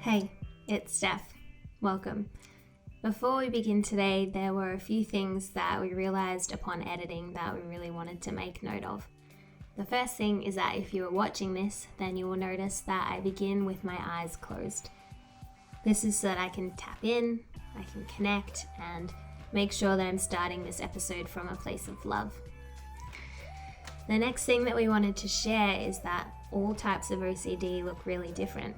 Hey, it's Steph. Welcome. Before we begin today, there were a few things that we realized upon editing that we really wanted to make note of. The first thing is that if you are watching this, then you will notice that I begin with my eyes closed. This is so that I can tap in, I can connect, and make sure that I'm starting this episode from a place of love. The next thing that we wanted to share is that all types of OCD look really different.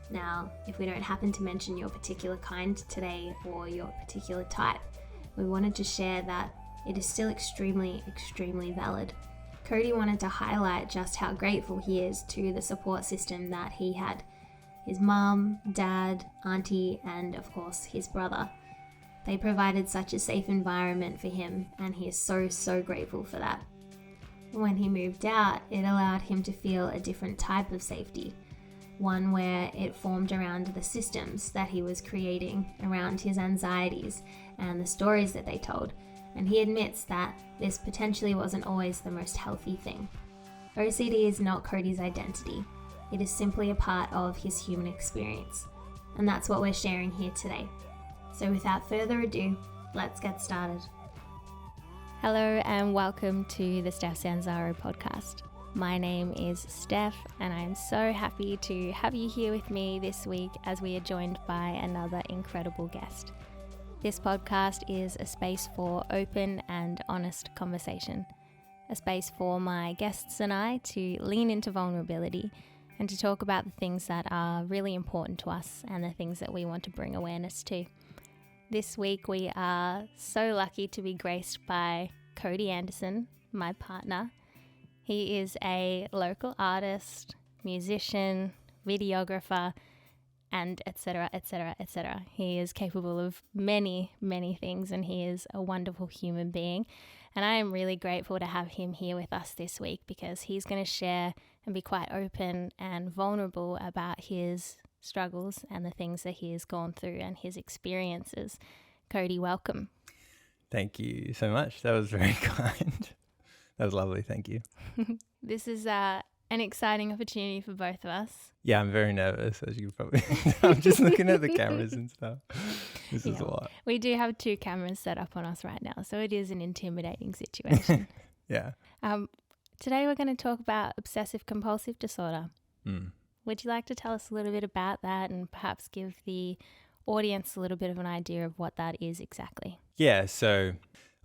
Now, if we don't happen to mention your particular kind today or your particular type, we wanted to share that it is still extremely valid. Cody wanted to highlight just how grateful he is to the support system that he had. His mum, dad, auntie, and of course his brother. They provided such a safe environment for him, and he is so grateful for that. When he moved out, it allowed him to feel a different type of safety. One where it formed around the systems that he was creating around his anxieties and the stories that they told, and he admits that this potentially wasn't always the most healthy thing. OCD is not Cody's identity. It is simply a part of his human experience, and that's what we're sharing here today. So without further ado, let's get started. Hello and welcome to the Steph Sanzaro podcast. My name is Steph, and I'm so happy to have you here with me this week as we are joined by another incredible guest. This podcast is a space for open and honest conversation, a space for my guests and I to lean into vulnerability and to talk about the things that are really important to us and the things that we want to bring awareness to. This week we are so lucky to be graced by Cody Anderson, my partner. He is a local artist, musician, videographer, and etc. He is capable of many things, and he is a wonderful human being. And I am really grateful to have him here with us this week because he's going to share and be quite open and vulnerable about his struggles and the things that he has gone through and his experiences. Cody, welcome. Thank you so much. That was very kind. That was lovely. Thank you. This is an exciting opportunity for both of us. Yeah, I'm very nervous, as you can probably I'm just looking at the cameras and stuff. This is a lot. We do have 2 cameras set up on us right now, so it is an intimidating situation. Yeah. Today we're going to talk about obsessive-compulsive disorder. Would you like to tell us a little bit about that and perhaps give the audience a little bit of an idea of what that is exactly? Yeah, so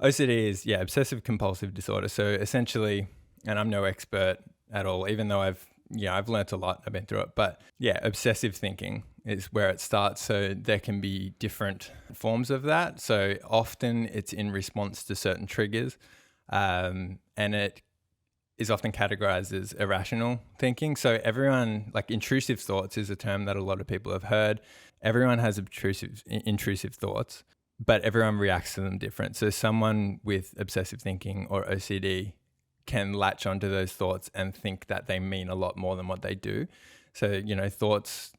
OCD is, obsessive-compulsive disorder. So essentially, and I'm no expert at all, even though I've learnt a lot, I've been through it. But yeah, obsessive thinking is where it starts. So there can be different forms of that. So often it's in response to certain triggers, and it is often categorized as irrational thinking. So everyone, like intrusive thoughts is a term that a lot of people have heard. Everyone has intrusive thoughts, but everyone reacts to them different. So someone with obsessive thinking or OCD can latch onto those thoughts and think that they mean a lot more than what they do. So, thoughts,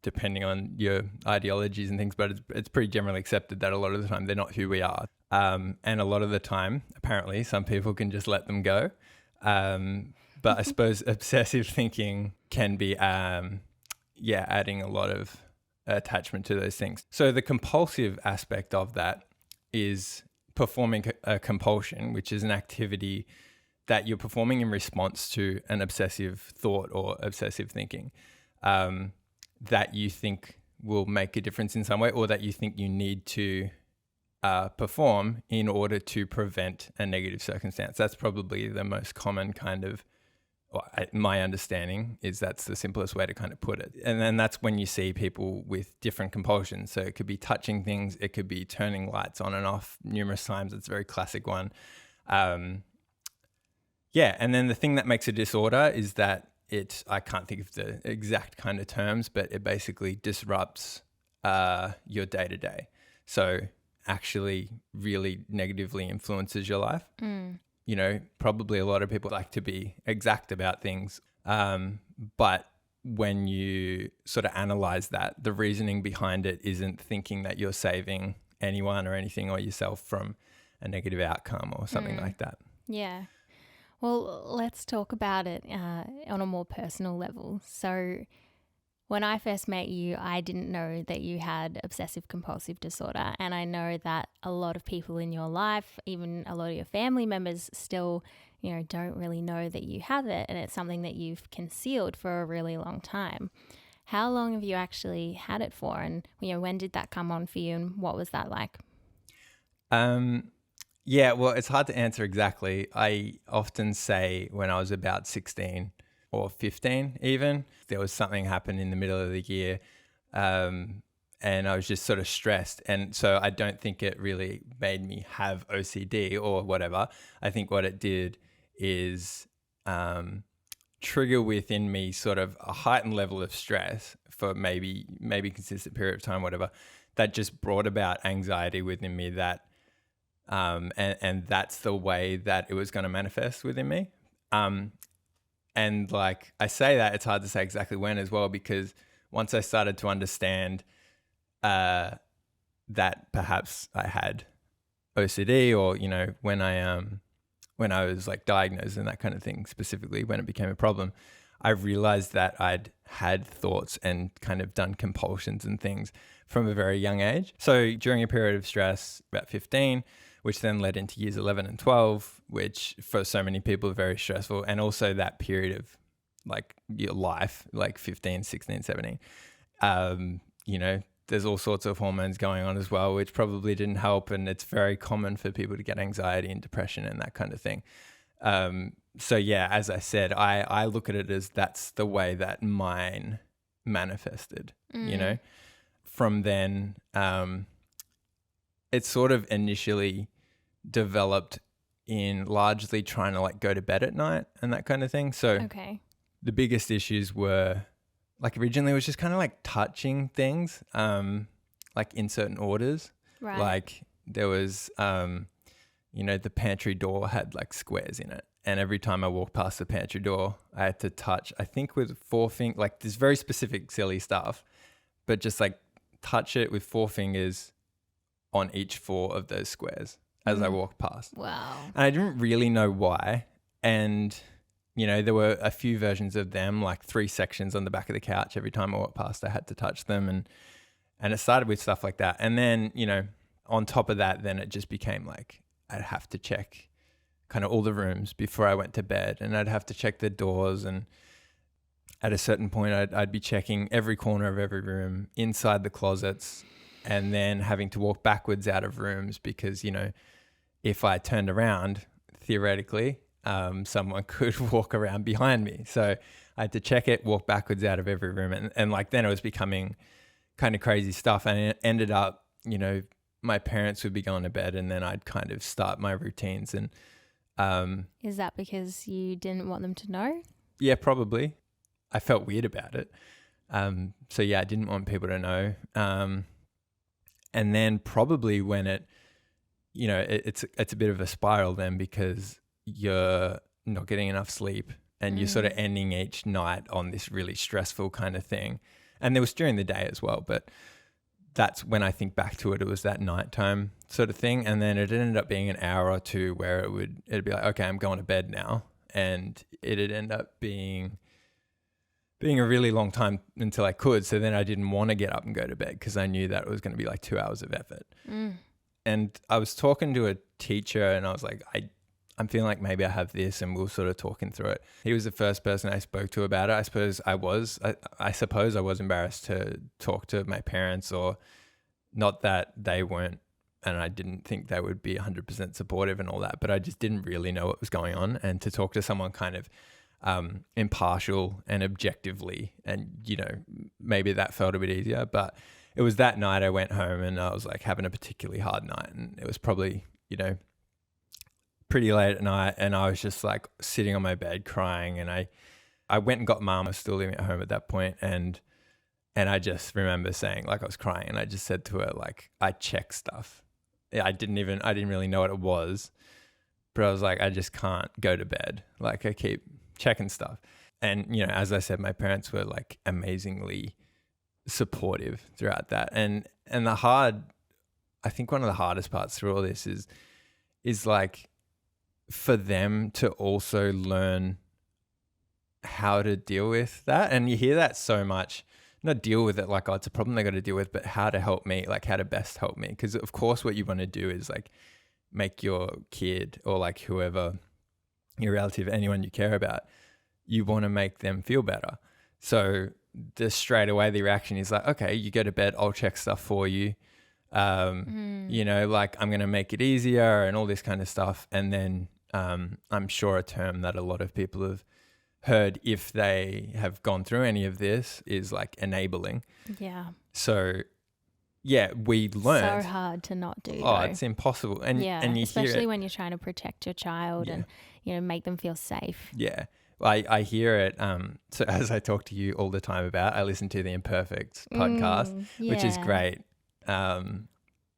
depending on your ideologies and things, but it's pretty generally accepted that a lot of the time they're not who we are. And a lot of the time, apparently, some people can just let them go. But I suppose obsessive thinking can be, adding a lot of attachment to those things. So the compulsive aspect of that is performing a compulsion, which is an activity that you're performing in response to an obsessive thought or obsessive thinking that you think will make a difference in some way, or that you think you need to perform in order to prevent a negative circumstance. That's probably the most common kind of, my understanding is that's the simplest way to kind of put it. And then that's when you see people with different compulsions. So it could be touching things, it could be turning lights on and off numerous times. It's a very classic one. And then the thing that makes a disorder is that I can't think of the exact kind of terms, but it basically disrupts your day-to-day. So actually really negatively influences your life. Probably a lot of people like to be exact about things. But when you sort of analyze that, the reasoning behind it isn't thinking that you're saving anyone or anything or yourself from a negative outcome or something like that. Yeah. Well, let's talk about it on a more personal level. So When I first met you, I didn't know that you had obsessive compulsive disorder. And I know that a lot of people in your life, even a lot of your family members still, don't really know that you have it. And it's something that you've concealed for a really long time. How long have you actually had it for? And, when did that come on for you and what was that like? Yeah, well, it's hard to answer exactly. I often say when I was about 16 or 15 even, there was something happened in the middle of the year and I was just sort of stressed. And so I don't think it really made me have OCD or whatever. I think what it did is trigger within me sort of a heightened level of stress for maybe consistent period of time, whatever, that just brought about anxiety within me that and that's the way that it was going to manifest within me. And like I say that, it's hard to say exactly when as well, because once I started to understand that perhaps I had OCD or, when I was like diagnosed and that kind of thing, specifically when it became a problem, I realized that I'd had thoughts and kind of done compulsions and things from a very young age. So during a period of stress, about 15, which then led into years 11 and 12, which for so many people are very stressful. And also that period of like your life, like 15, 16, 17, there's all sorts of hormones going on as well, which probably didn't help. And it's very common for people to get anxiety and depression and that kind of thing. So yeah, as I said, I look at it as that's the way that mine manifested, From then, it sort of initially developed in largely trying to like go to bed at night and that kind of thing. So the biggest issues were like originally it was just kind of like touching things, like in certain orders. Right. Like there was, the pantry door had like squares in it. And every time I walked past the pantry door, I had to touch, I think with 4 fingers, like this very specific silly stuff, but just like touch it with 4 fingers on each 4 of those squares as I walked past. Wow. And I didn't really know why. And, there were a few versions of them, like 3 sections on the back of the couch. Every time I walked past, I had to touch them. And it started with stuff like that. And then, on top of that, then it just became like I'd have to check kind of all the rooms before I went to bed. And I'd have to check the doors. And at a certain point, I'd be checking every corner of every room, inside the closets, and then having to walk backwards out of rooms because, if I turned around, theoretically, someone could walk around behind me. So I had to check it, walk backwards out of every room. And like then it was becoming kind of crazy stuff. And it ended up, my parents would be going to bed and then I'd kind of start my routines. And is that because you didn't want them to know? Yeah, probably. I felt weird about it. So yeah, I didn't want people to know. And then probably when it's a bit of a spiral then because you're not getting enough sleep and you're sort of ending each night on this really stressful kind of thing. And there was during the day as well, but that's when I think back to it, it was that nighttime sort of thing. And then it ended up being an hour or two where it'd be like, okay, I'm going to bed now. And it'd end up being a really long time until I could. So then I didn't want to get up and go to bed because I knew that it was going to be like 2 hours of effort. And I was talking to a teacher and I was like, I'm feeling like maybe I have this, and we were sort of talking through it. He was the first person I spoke to about it. I suppose I was embarrassed to talk to my parents, or not that they weren't, and I didn't think they would be 100% supportive and all that, but I just didn't really know what was going on. And to talk to someone kind of impartial and objectively, and maybe that felt a bit easier. But it was that night I went home and I was like having a particularly hard night, and it was probably pretty late at night, and I was just like sitting on my bed crying. And I went and got Mum. I was still living at home at that point, and I just remember saying, like, I was crying, and I just said to her, like, I check stuff. I didn't really know what it was, but I was like, I just can't go to bed. Like, I keep checking stuff. And as I said, my parents were like amazingly supportive throughout that. And I think one of the hardest parts through all this is like for them to also learn how to deal with that. And you hear that so much, not deal with it like, oh, it's a problem they got to deal with, but how to help me, like how to best help me. Because of course what you want to do is like make your kid or like whoever, your relative, anyone you care about, you want to make them feel better. So straight away the reaction is like, okay, you go to bed, I'll check stuff for you. You know, like I'm going to make it easier and all this kind of stuff. And then I'm sure a term that a lot of people have heard if they have gone through any of this is like enabling. Yeah. So yeah, we learned. So hard to not do. Oh, though. it's impossible. And and you especially hear it. when you're trying to protect your child and, you know, make them feel safe. Yeah. I hear it. So as I talk to you all the time about, I listen to the Imperfect podcast, which is great.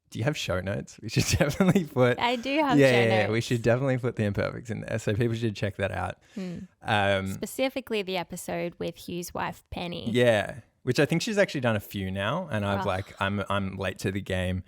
Do you have show notes? We should definitely put. I do have show notes. Yeah, we should definitely put the Imperfects in there. So people should check that out. Specifically the episode with Hugh's wife, Penny. Yeah, which I think she's actually done a few now. And I'm late to the game.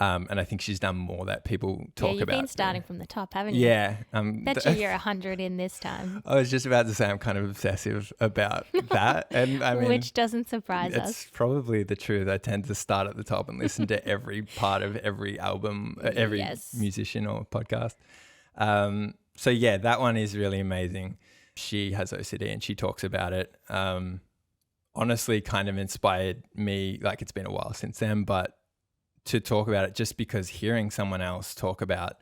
And I think she's done more that people talk about. You've been starting from the top, haven't you? Yeah. Bet you're 100 in this time. I was just about to say I'm kind of obsessive about that. And I mean, which doesn't surprise us. It's probably the truth. I tend to start at the top and listen to every part of every album, every musician or podcast. So yeah, that one is really amazing. She has OCD and she talks about it. Honestly, kind of inspired me. Like it's been a while since then, but to talk about it just because hearing someone else talk about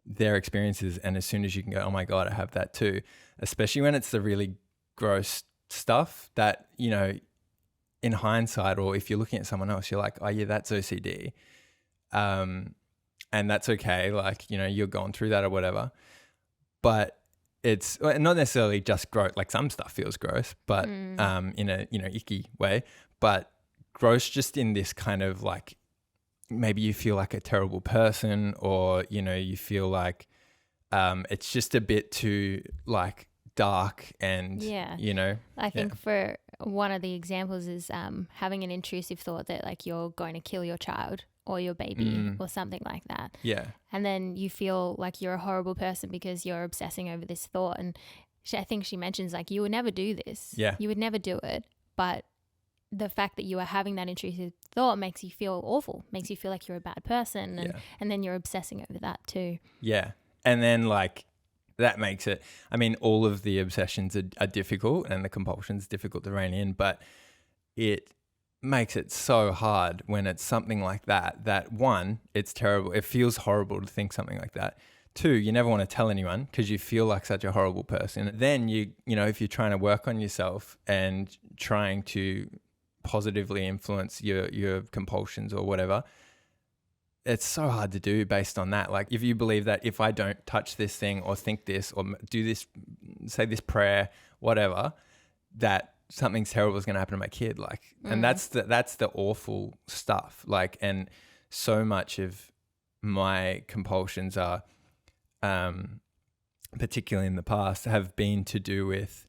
their experiences, and as soon as you can go, oh my God, I have that too, especially when it's the really gross stuff that, you know, in hindsight, or if you're looking at someone else, you're like, oh yeah, that's OCD. And that's okay. Like, you know, you're going through that or whatever, but it's not necessarily just gross. Like some stuff feels gross, but in a, you know, icky way, but gross just in this kind of like, maybe you feel like a terrible person, or, you know, you feel like it's just a bit too like dark and, you know. I think for one of the examples is having an intrusive thought that like you're going to kill your child or your baby or something like that. Yeah. And then you feel like you're a horrible person because you're obsessing over this thought. And I think she mentions like you would never do this. Yeah. You would never do it. But the fact that you are having that intrusive thought makes you feel awful, makes you feel like you're a bad person, and then you're obsessing over that too. Yeah. And then like that makes it, I mean, all of the obsessions are difficult and the compulsions difficult to rein in, but it makes it so hard when it's something like that one, it's terrible. It feels horrible to think something like that. Two, you never want to tell anyone because you feel like such a horrible person. Then you know, if you're trying to work on yourself and trying to positively influence your compulsions or whatever, it's so hard to do based on that. Like if you believe that if I don't touch this thing or think this or do this, say this prayer, whatever, that something's terrible is going to happen to my kid. Like, and that's the awful stuff. Like, and so much of my compulsions are, particularly in the past, have been to do with,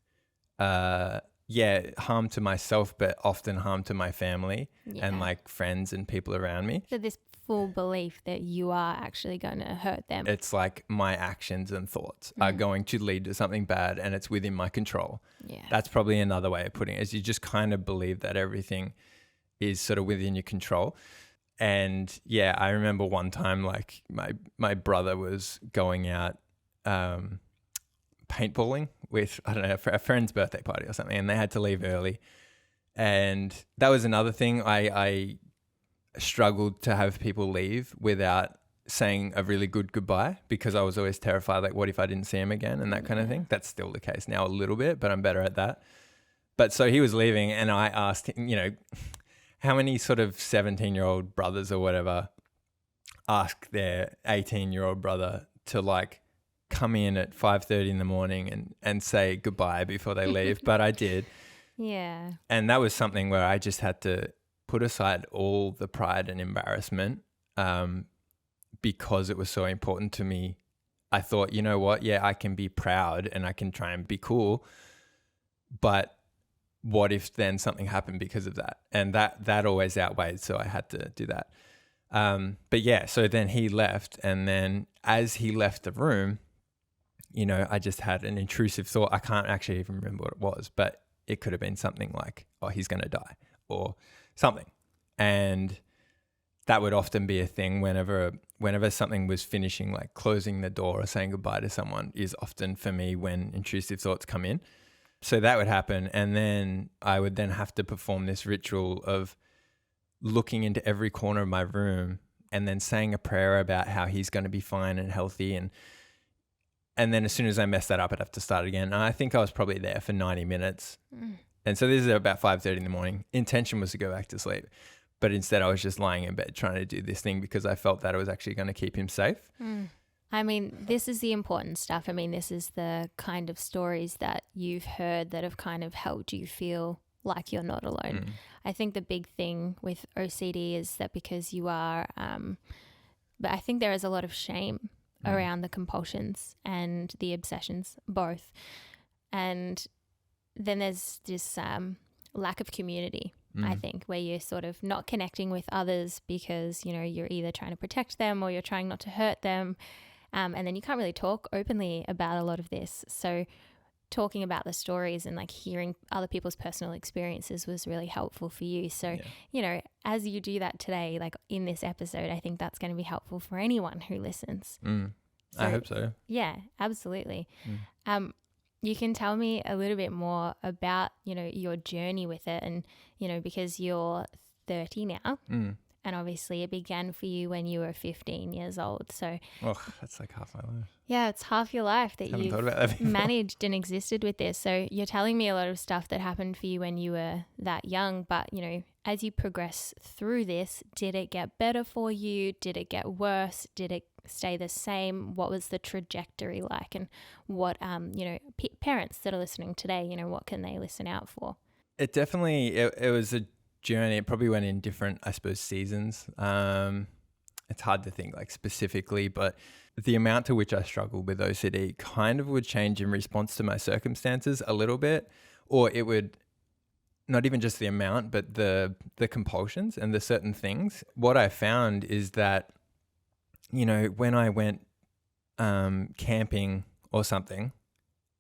harm to myself, but often harm to my family and like friends and people around me. So this full belief that you are actually going to hurt them. It's like my actions and thoughts are going to lead to something bad and it's within my control. Yeah. That's probably another way of putting it, is you just kind of believe that everything is sort of within your control. And yeah, I remember one time like my brother was going out paintballing with, I don't know, a friend's birthday party or something, and they had to leave early. And that was another thing. I struggled to have people leave without saying a really good goodbye, because I was always terrified, like, what if I didn't see him again and that kind of thing. That's still the case now a little bit, but I'm better at that. But so he was leaving and I asked him, you know, how many sort of 17-year-old brothers or whatever ask their 18-year-old brother to like come in at 5:30 in the morning and say goodbye before they leave. But I did. Yeah. And that was something where I just had to put aside all the pride and embarrassment because it was so important to me. I thought, you know what? Yeah, I can be proud and I can try and be cool, but what if then something happened because of that? And that always outweighed, so I had to do that. But yeah, so then he left, and then as he left the room, you know, I just had an intrusive thought. I can't actually even remember what it was, but it could have been something like, oh, he's going to die, or something. And that would often be a thing whenever something was finishing, like closing the door or saying goodbye to someone is often for me when intrusive thoughts come in. So that would happen. And then I would then have to perform this ritual of looking into every corner of my room and then saying a prayer about how he's going to be fine and healthy. And then as soon as I messed that up, I'd have to start again. And I think I was probably there for 90 minutes. And so this is about 5:30 in the morning. Intention was to go back to sleep. But instead I was just lying in bed trying to do this thing because I felt that it was actually going to keep him safe. I mean, this is the important stuff. I mean, this is the kind of stories that you've heard that have kind of helped you feel like you're not alone. I think the big thing with OCD is that because you are, but I think there is a lot of shame around the compulsions and the obsessions, both. And then there's this lack of community, I think, where you're sort of not connecting with others because, you know, you're either trying to protect them or you're trying not to hurt them. And then you can't really talk openly about a lot of this. So talking about the stories and like hearing other people's personal experiences was really helpful for you. So, you know, as you do that today, like in this episode, I think that's going to be helpful for anyone who listens. I hope so. Yeah, absolutely. You can tell me a little bit more about, you know, your journey with it and, you know, because you're 30 now and obviously it began for you when you were 15 years old. So that's like half my life. Yeah, it's half your life that you've managed and existed with this. So you're telling me a lot of stuff that happened for you when you were that young, but, you know, as you progress through this, did it get better for you? Did it get worse? Did it stay the same? What was the trajectory like? And what, you know, parents that are listening today, you know, what can they listen out for? It definitely, it was a journey. It probably went in different, I suppose, seasons. It's hard to think like specifically, but the amount to which I struggled with OCD kind of would change in response to my circumstances a little bit, or it would not even just the amount, but the compulsions and the certain things. What I found is that, you know, when I went camping or something,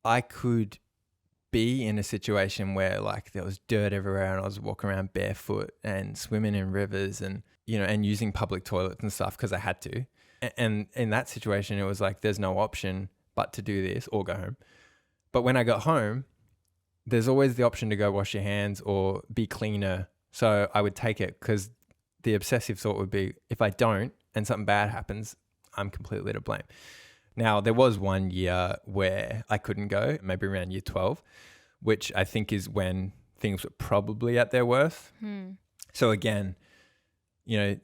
I could be in a situation where like there was dirt everywhere and I was walking around barefoot and swimming in rivers and, you know, and using public toilets and stuff because I had to. And in that situation, it was like there's no option but to do this or go home. But when I got home, there's always the option to go wash your hands or be cleaner. So I would take it because the obsessive thought would be, if I don't and something bad happens, I'm completely to blame. Now, there was 1 year where I couldn't go, maybe around year 12, which I think is when things were probably at their worst. So again, you know,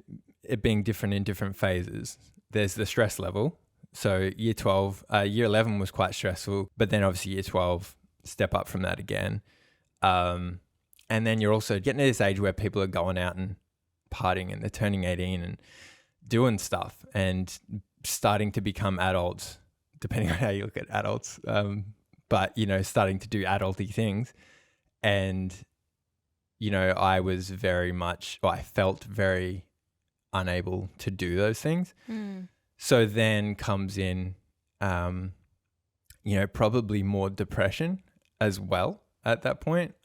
it being different in different phases, there's the stress level. So year 11 was quite stressful, but then obviously year 12, step up from that again. And then you're also getting to this age where people are going out and partying and they're turning 18 and doing stuff and starting to become adults, depending on how you look at adults. But, you know, starting to do adulty things. And, you know, I felt very unable to do those things. So then comes in, you know, probably more depression as well at that point.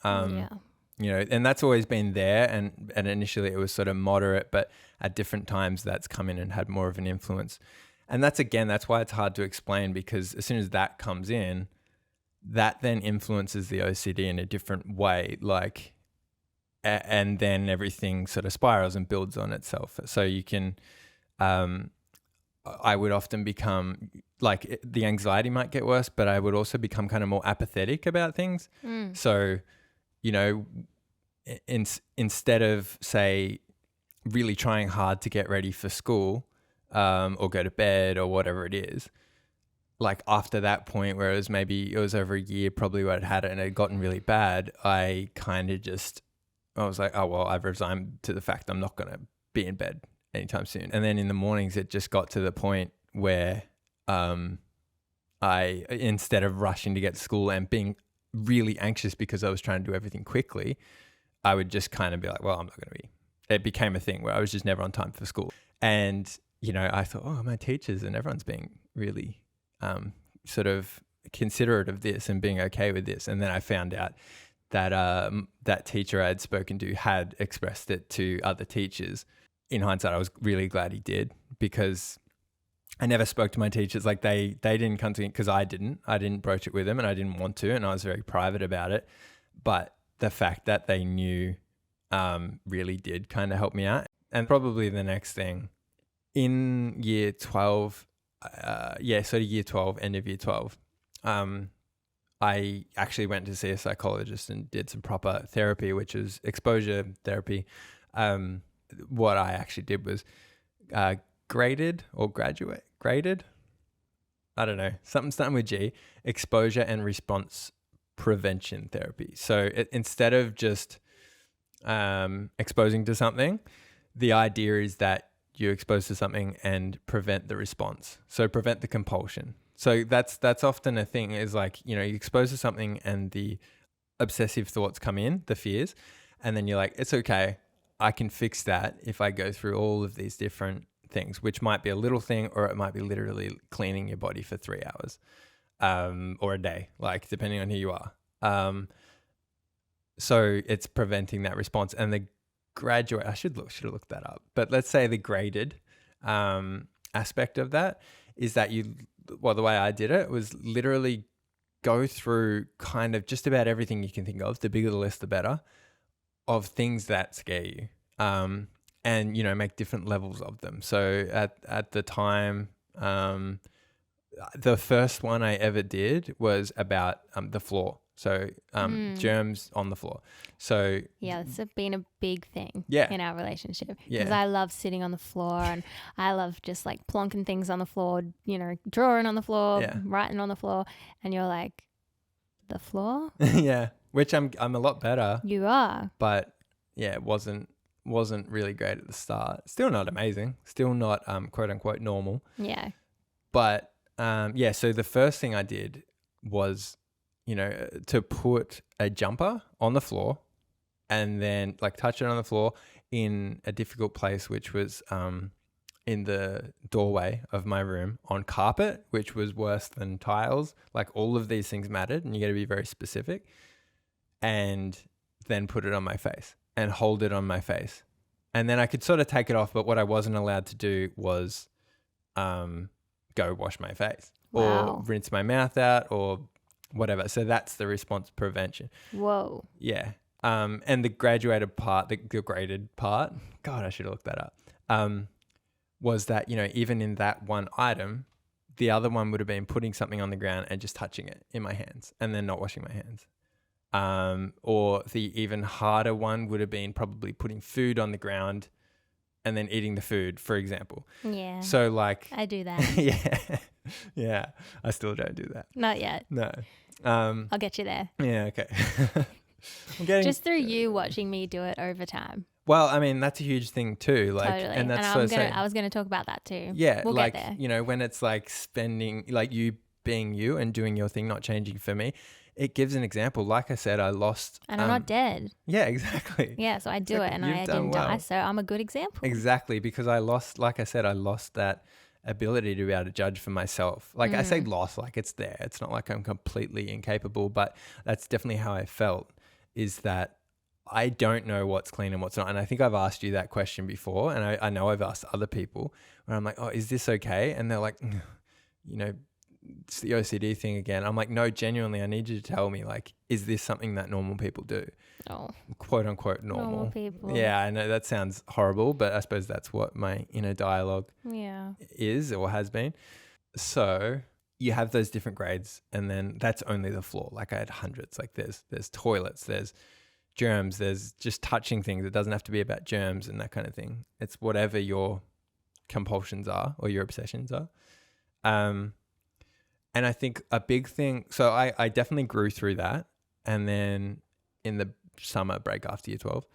You know, and that's always been there. And initially it was sort of moderate, but at different times that's come in and had more of an influence. And that's why it's hard to explain, because as soon as that comes in, that then influences the OCD in a different way. Like, and then everything sort of spirals and builds on itself. So you can, I would often become like, the anxiety might get worse, but I would also become kind of more apathetic about things. So, you know, instead of, say, really trying hard to get ready for school or go to bed or whatever it is, like after that point where it was over a year probably where I'd had it and it had gotten really bad, I kind of I was like, oh, well, I've resigned to the fact I'm not going to be in bed anytime soon. And then in the mornings, it just got to the point where I, instead of rushing to get to school and being really anxious because I was trying to do everything quickly, I would just kind of be like, well, I'm not going to be. It became a thing where I was just never on time for school. And, you know, I thought, oh, my teachers and everyone's being really sort of considerate of this and being okay with this. And then I found out that teacher I had spoken to had expressed it to other teachers. In hindsight, I was really glad he did, because I never spoke to my teachers. Like they didn't come to me because I didn't broach it with them, and I didn't want to, and I was very private about it. But the fact that they knew really did kind of help me out. And probably the next thing in year 12, sort of year 12, end of year 12, I actually went to see a psychologist and did some proper therapy, which is exposure therapy. What I actually did was graded, I don't know, something starting with G, exposure and response prevention therapy. So instead of just exposing to something, the idea is that you expose to something and prevent the response. So prevent the compulsion. So that's often a thing, is like, you expose to something and the obsessive thoughts come in, the fears, and then you're like, it's okay, I can fix that if I go through all of these different things, which might be a little thing, or it might be literally cleaning your body for 3 hours or a day, like depending on who you are. So it's preventing that response. And the graduate, I should have looked that up, but let's say the graded aspect of that is that the way I did it was literally go through kind of just about everything you can think of. The bigger the list, the better, of things that scare you. And, make different levels of them. So at the time, the first one I ever did was about the floor. So germs on the floor. So yeah, it's been a big thing in our relationship, because I love sitting on the floor, and I love just like plonking things on the floor, drawing on the floor, writing on the floor, and you're like, the floor? Yeah, which I'm a lot better. You are. But yeah, it wasn't really great at the start. Still not amazing. Still not quote unquote normal. Yeah. But so the first thing I did was, to put a jumper on the floor, and then like touch it on the floor in a difficult place, which was in the doorway of my room, on carpet, which was worse than tiles. Like all of these things mattered, and you got to be very specific. And then put it on my face and hold it on my face. And then I could sort of take it off, but what I wasn't allowed to do was go wash my face or rinse my mouth out or whatever. So that's the response prevention. Whoa. Yeah. And the graduated part, the graded part, God, I should have looked that up, was that, even in that one item, the other one would have been putting something on the ground and just touching it in my hands and then not washing my hands. Or the even harder one would have been probably putting food on the ground and then eating the food, for example. Yeah. So like... I do that. Yeah. Yeah. I still don't do that. Not yet. No. I'll get you there. Yeah, okay. I'm getting... Just through you watching me do it over time. Well, I mean, that's a huge thing too. Like, totally. And that's I was going to talk about that too. Yeah. We'll like, get there. When it's like spending, like you being you and doing your thing, not changing for me, it gives an example. Like I said, I lost... And I'm not dead. Yeah, exactly. Yeah, so I do it and I didn't die. So I'm a good example. Exactly, because I lost that ability to be able to judge for myself. Like I say lost, like it's there. It's not like I'm completely incapable, but that's definitely how I felt, is that I don't know what's clean and what's not. And I think I've asked you that question before, and I know I've asked other people where I'm like, oh, is this okay? And they're like, it's the OCD thing again. I'm like, no, genuinely, I need you to tell me, like, is this something that normal people do? Oh. Quote unquote normal people. Yeah, I know that sounds horrible, but I suppose that's what my inner dialogue is or has been. So you have those different grades, and then that's only the floor. Like I had hundreds. Like there's toilets, there's germs, there's just touching things. It doesn't have to be about germs and that kind of thing. It's whatever your compulsions are or your obsessions are. And I think a big thing, so I definitely grew through that. And then in the summer break after year 12,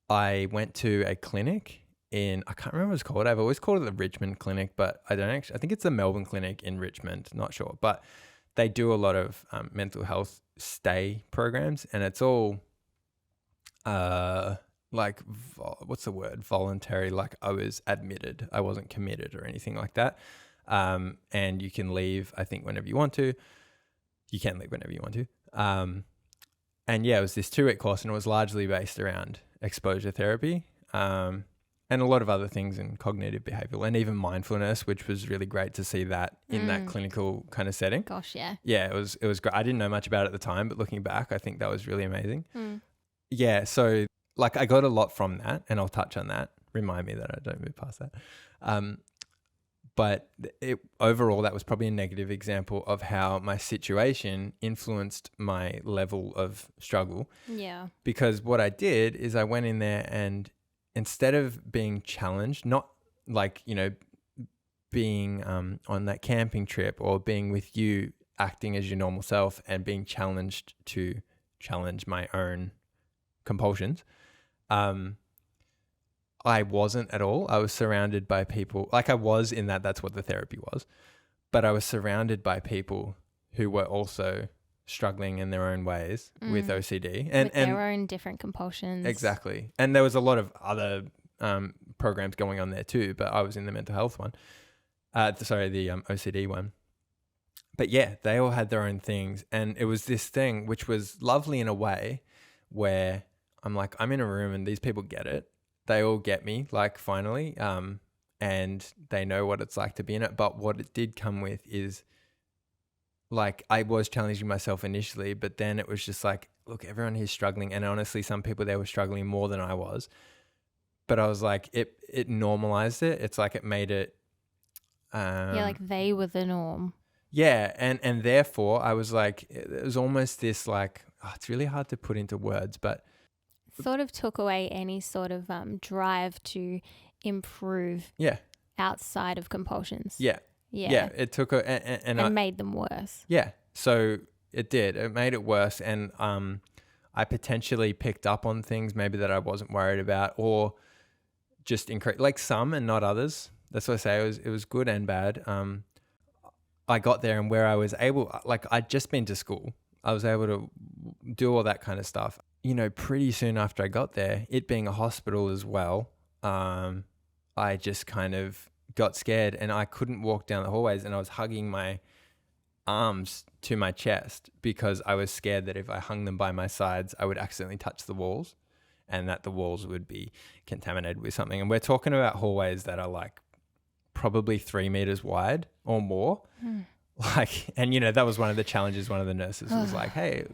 I went to a clinic I can't remember what it's called. I've always called it the Richmond Clinic, but I think it's the Melbourne Clinic in Richmond, not sure. But they do a lot of mental health stay programs, and it's all like, what's the word? Voluntary, like I was admitted. I wasn't committed or anything like that. And you can leave, I think, whenever you want to. You can leave whenever you want to. And yeah, it was this 2-week course, and it was largely based around exposure therapy, and a lot of other things in cognitive behavioral and even mindfulness, which was really great to see that in that clinical kind of setting. Gosh, yeah. Yeah, it was great. I didn't know much about it at the time, but looking back, I think that was really amazing. Yeah, so like I got a lot from that, and I'll touch on that. Remind me that I don't move past that. But overall, that was probably a negative example of how my situation influenced my level of struggle. Yeah. Because what I did is I went in there, and instead of being challenged, not like, being on that camping trip or being with you, acting as your normal self and being challenged to challenge my own compulsions, I wasn't at all. I was surrounded by people, like I was in that's what the therapy was, but I was surrounded by people who were also struggling in their own ways with OCD and their own different compulsions. Exactly. And there was a lot of other programs going on there too, but I was in the mental health one. The OCD one. But yeah, they all had their own things, and it was this thing which was lovely in a way where I'm like, I'm in a room and these people get it. They all get me, like, finally, and they know what it's like to be in it. But what it did come with is, like, I was challenging myself initially, but then it was just like, look, everyone here's struggling. And honestly, some people there were struggling more than I was. But I was like, it normalized it. It's like it made it. Like they were the norm. Yeah. And therefore, I was like, it was almost this like, it's really hard to put into words, but. Sort of took away any sort of drive to improve outside of compulsions. Yeah. It took and made them worse. Yeah. So it did. It made it worse, and I potentially picked up on things maybe that I wasn't worried about, or just like some and not others. That's what I say. It was good and bad. I got there, and where I was able, like, I'd just been to school. I was able to do all that kind of stuff. Pretty soon after I got there, it being a hospital as well, I just kind of got scared, and I couldn't walk down the hallways, and I was hugging my arms to my chest because I was scared that if I hung them by my sides, I would accidentally touch the walls and that the walls would be contaminated with something. And we're talking about hallways that are like probably 3 meters wide or more. Like, and that was one of the challenges. One of the nurses was like, hey,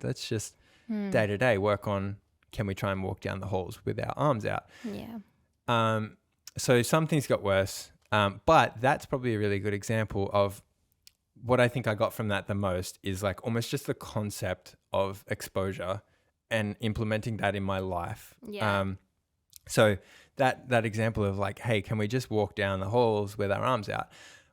let's just day to day work on, can we try and walk down the halls with our arms out? Yeah. So some things got worse, but that's probably a really good example of what I think I got from that the most is like almost just the concept of exposure and implementing that in my life. Yeah. So that example of like, hey, can we just walk down the halls with our arms out?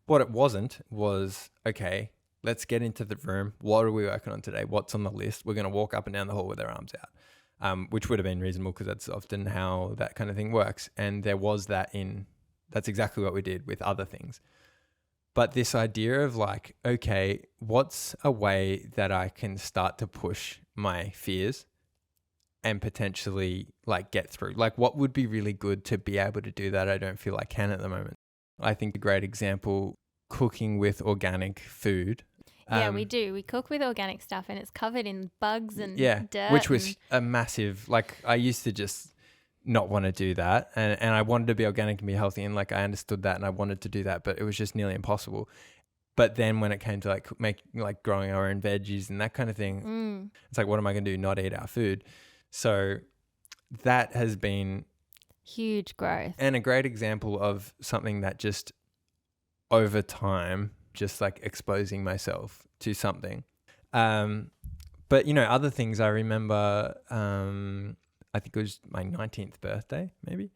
What it wasn't was, okay, let's get into the room. What are we working on today? What's on the list? We're going to walk up and down the hall with our arms out, which would have been reasonable because that's often how that kind of thing works. And there was that's exactly what we did with other things. But this idea of like, okay, what's a way that I can start to push my fears and potentially like get through? Like, what would be really good to be able to do that I don't feel I can at the moment? I think a great example, cooking with organic food. Yeah, we do. We cook with organic stuff and it's covered in bugs and dirt. Which was a massive, like, I used to just not want to do that. And I wanted to be organic and be healthy. And like, I understood that and I wanted to do that, but it was just nearly impossible. But then when it came to like growing our own veggies and that kind of thing, it's like, what am I going to do? Not eat our food. So that has been huge growth and a great example of something that just over time, just like exposing myself to something. But other things I remember, I think it was my 19th birthday, maybe.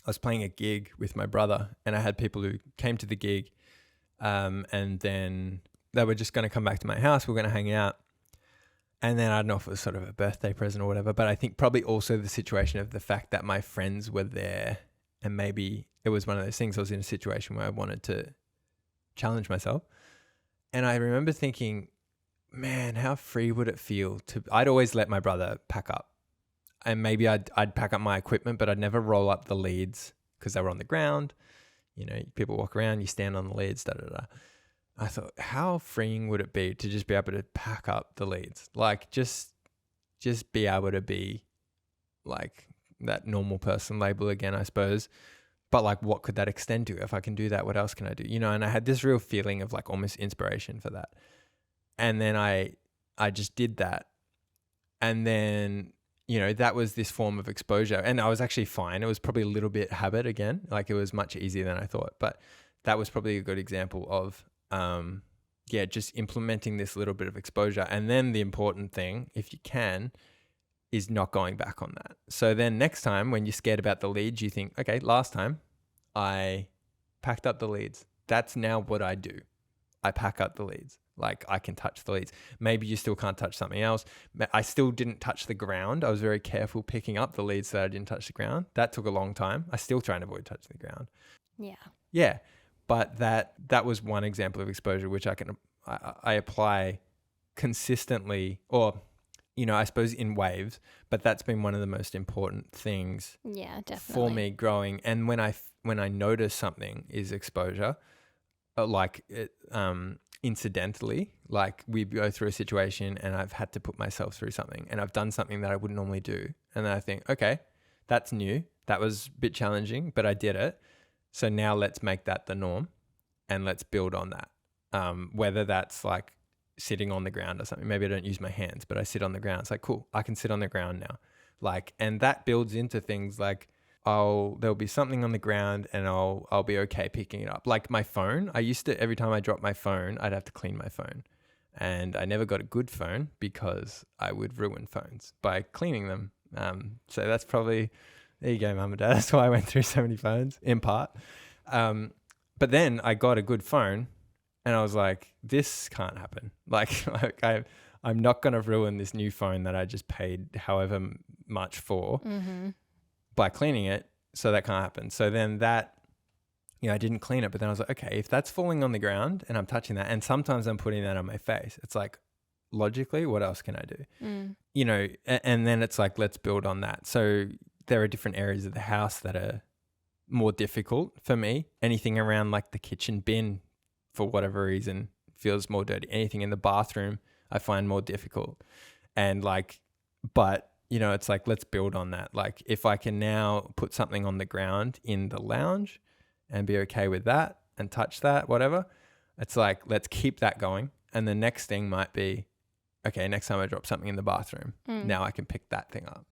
I was playing a gig with my brother and I had people who came to the gig, and then they were just going to come back to my house. We were going to hang out. And then I don't know if it was sort of a birthday present or whatever, but I think probably also the situation of the fact that my friends were there, and maybe it was one of those things. I was in a situation where I wanted to challenge myself. And I remember thinking, man, how free would it feel to, I'd always let my brother pack up, and maybe I'd pack up my equipment, but I'd never roll up the leads because they were on the ground. People walk around, you stand on the leads, I thought, how freeing would it be to just be able to pack up the leads? Like just be able to be like that normal person label again, I suppose. But like, what could that extend to? If I can do that, what else can I do? You know, and I had this real feeling of like almost inspiration for that. And then I just did that. And then, you know, that was this form of exposure. And I was actually fine. It was probably a little bit habit again. Like it was much easier than I thought. But that was probably a good example of, just implementing this little bit of exposure. And then the important thing, if you can, is not going back on that. So then next time when you're scared about the leads, you think, okay, last time I packed up the leads. That's now what I do. I pack up the leads. Like I can touch the leads. Maybe you still can't touch something else. I still didn't touch the ground. I was very careful picking up the leads so that I didn't touch the ground. That took a long time. I still try and avoid touching the ground. Yeah. Yeah. But that was one example of exposure, which I apply consistently, or, you know, I suppose in waves, but that's been one of the most important things for me growing. And when I notice something is exposure, incidentally, like we go through a situation and I've had to put myself through something and I've done something that I wouldn't normally do. And then I think, okay, that's new. That was a bit challenging, but I did it. So now let's make that the norm and let's build on that. Whether that's like sitting on the ground or something. Maybe I don't use my hands, but I sit on the ground. It's like, cool, I can sit on the ground now. Like, and that builds into things like, there'll be something on the ground and I'll be okay picking it up. Like my phone, I used to, every time I dropped my phone, I'd have to clean my phone. And I never got a good phone because I would ruin phones by cleaning them. So that's probably, there you go, Mum and Dad. That's why I went through so many phones in part. But then I got a good phone and I was like, this can't happen. Like I'm not going to ruin this new phone that I just paid however much for by cleaning it. So that can't happen. So then that, you know, I didn't clean it, but then I was like, okay, if that's falling on the ground and I'm touching that, and sometimes I'm putting that on my face, it's like, logically, what else can I do? You know, and then it's like, let's build on that. So there are different areas of the house that are more difficult for me. Anything around like the kitchen bin, for whatever reason, feels more dirty. Anything in the bathroom, I find more difficult. And like, but you know, it's like, let's build on that. Like if I can now put something on the ground in the lounge and be okay with that and touch that, whatever, it's like, let's keep that going. And the next thing might be, okay, next time I drop something in the bathroom, now I can pick that thing up.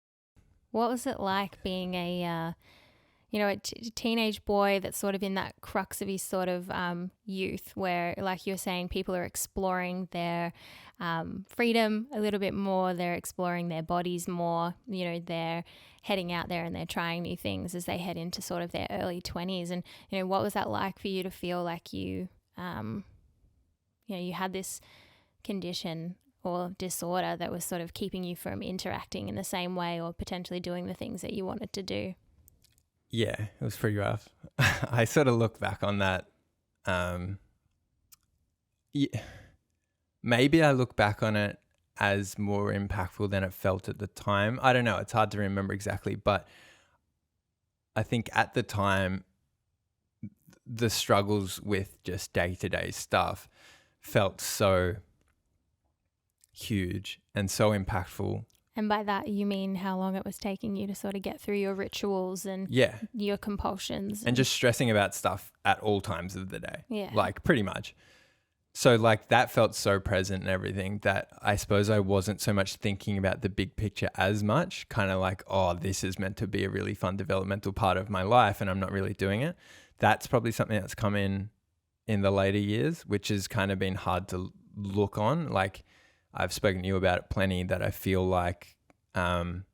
What was it like being a teenage boy that's sort of in that crux of his sort of youth where, like you were saying, people are exploring their freedom a little bit more, they're exploring their bodies more, you know, they're heading out there and they're trying new things as they head into sort of their early 20s. And, you know, what was that like for you to feel like you had this condition or disorder that was sort of keeping you from interacting in the same way or potentially doing the things that you wanted to do? Yeah, it was pretty rough. I sort of look back on that. Maybe I look back on it as more impactful than it felt at the time. I don't know. It's hard to remember exactly, but I think at the time, the struggles with just day-to-day stuff felt so huge and so impactful. And by that, you mean how long it was taking you to sort of get through your rituals and your compulsions. And just stressing about stuff at all times of the day. Yeah. Like pretty much. So like that felt so present and everything that I suppose I wasn't so much thinking about the big picture as much, kind of like, oh, this is meant to be a really fun developmental part of my life and I'm not really doing it. That's probably something that's come in the later years, which has kind of been hard to look on. Like I've spoken to you about it plenty, that I feel like, and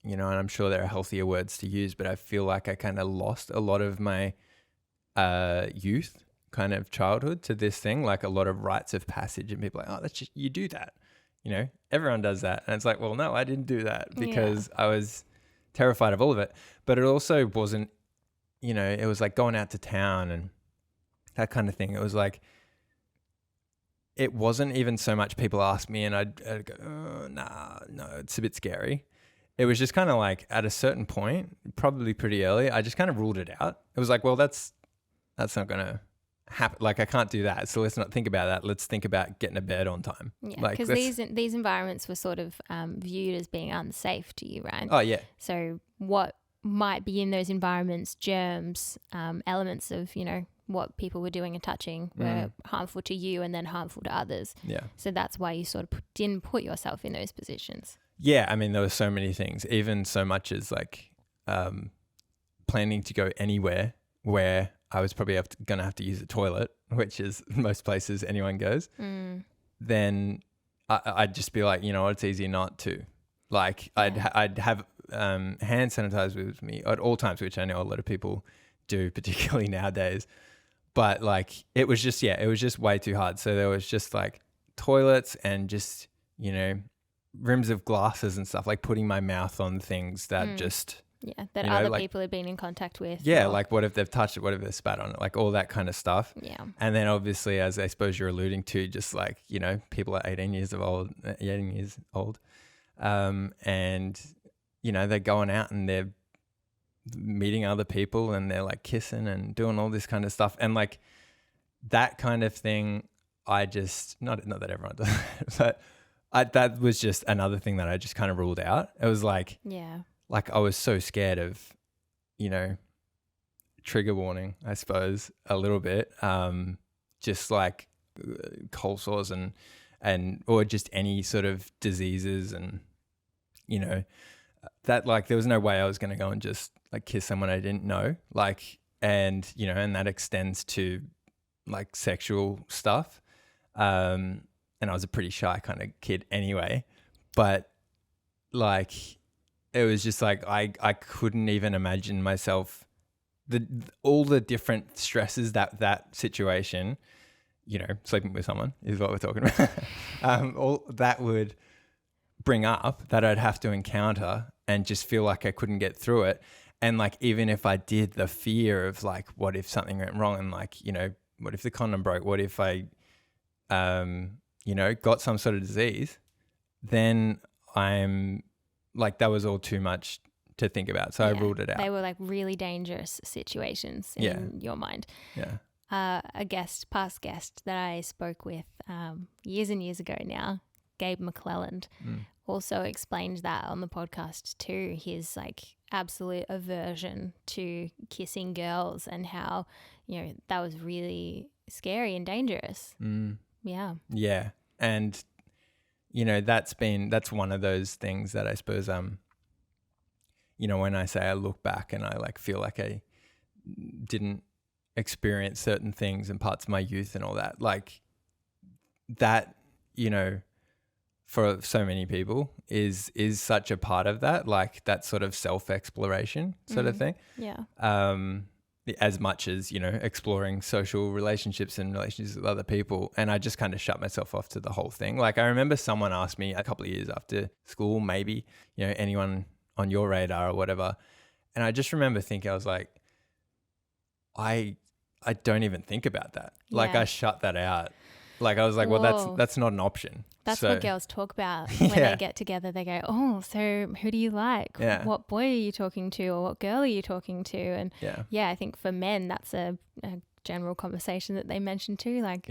I'm sure there are healthier words to use, but I feel like I kind of lost a lot of my youth, kind of childhood, to this thing, like a lot of rites of passage, and people are like, oh, that's just, you do that. You know, everyone does that. And it's like, well, no, I didn't do that because I was terrified of all of it. But it also wasn't, you know, it was like going out to town and that kind of thing. It was like, it wasn't even so much people ask me and I'd go, oh, no, it's a bit scary. It was just kind of like at a certain point, probably pretty early, I just kind of ruled it out. It was like, well, that's not going to like I can't do that. So let's not think about that. Let's think about getting to bed on time. Yeah, like, because these environments were sort of viewed as being unsafe to you, right? Oh yeah. So what might be in those environments, germs, elements of, you know, what people were doing and touching were harmful to you and then harmful to others. Yeah. So that's why you sort of didn't put yourself in those positions. Yeah, I mean, there were so many things, even so much as like planning to go anywhere where I was probably going to have to use a toilet, which is most places anyone goes, then I'd just be like, you know what, it's easier not to. Like I'd have hand sanitizer with me at all times, which I know a lot of people do, particularly nowadays. But like it was just way too hard. So there was just like toilets and just, you know, rims of glasses and stuff, like putting my mouth on things that just... Yeah, that other people had been in contact with. Yeah, like what if they've touched it, what if they've spat on it, like all that kind of stuff. Yeah. And then obviously, as I suppose you're alluding to, just like, you know, people are 18 years old, and, you know, they're going out and they're meeting other people and they're like kissing and doing all this kind of stuff. And like that kind of thing, I just, not that everyone does, but that was just another thing that I just kind of ruled out. It was like... Yeah. Like I was so scared of, you know, trigger warning, I suppose, a little bit. Just like cold sores and or just any sort of diseases, and, you know, that like there was no way I was going to go and just like kiss someone I didn't know. Like, and, you know, and that extends to like sexual stuff. And I was a pretty shy kind of kid anyway, but like... It was just like I couldn't even imagine myself all the different stresses that situation, you know, sleeping with someone is what we're talking about. All that would bring up, that I'd have to encounter and just feel like I couldn't get through it. And like even if I did, the fear of like what if something went wrong, and like, you know, what if the condom broke? What if I you know, got some sort of disease? Then I'm like, that was all too much to think about. So I ruled it out. They were like really dangerous situations in your mind. Yeah. A past guest that I spoke with years and years ago now, Gabe McClelland, also explained that on the podcast too, his like absolute aversion to kissing girls and how, you know, that was really scary and dangerous. Yeah. Yeah. And... you know, that's one of those things that I suppose, you know, when I say I look back and I like feel like I didn't experience certain things and parts of my youth and all that, like that, you know, for so many people is such a part of that, like that sort of self-exploration sort of thing. Yeah. As much as, you know, exploring social relationships and relationships with other people. And I just kind of shut myself off to the whole thing. Like I remember someone asked me a couple of years after school, maybe, you know, anyone on your radar or whatever. And I just remember thinking, I was like, I don't even think about that. Yeah. Like I shut that out. Like I was like, well, that's not an option. That's what girls talk about when they get together. They go, oh, so who do you like? Yeah. What boy are you talking to, or what girl are you talking to? And I think for men, that's a general conversation that they mention too. Like,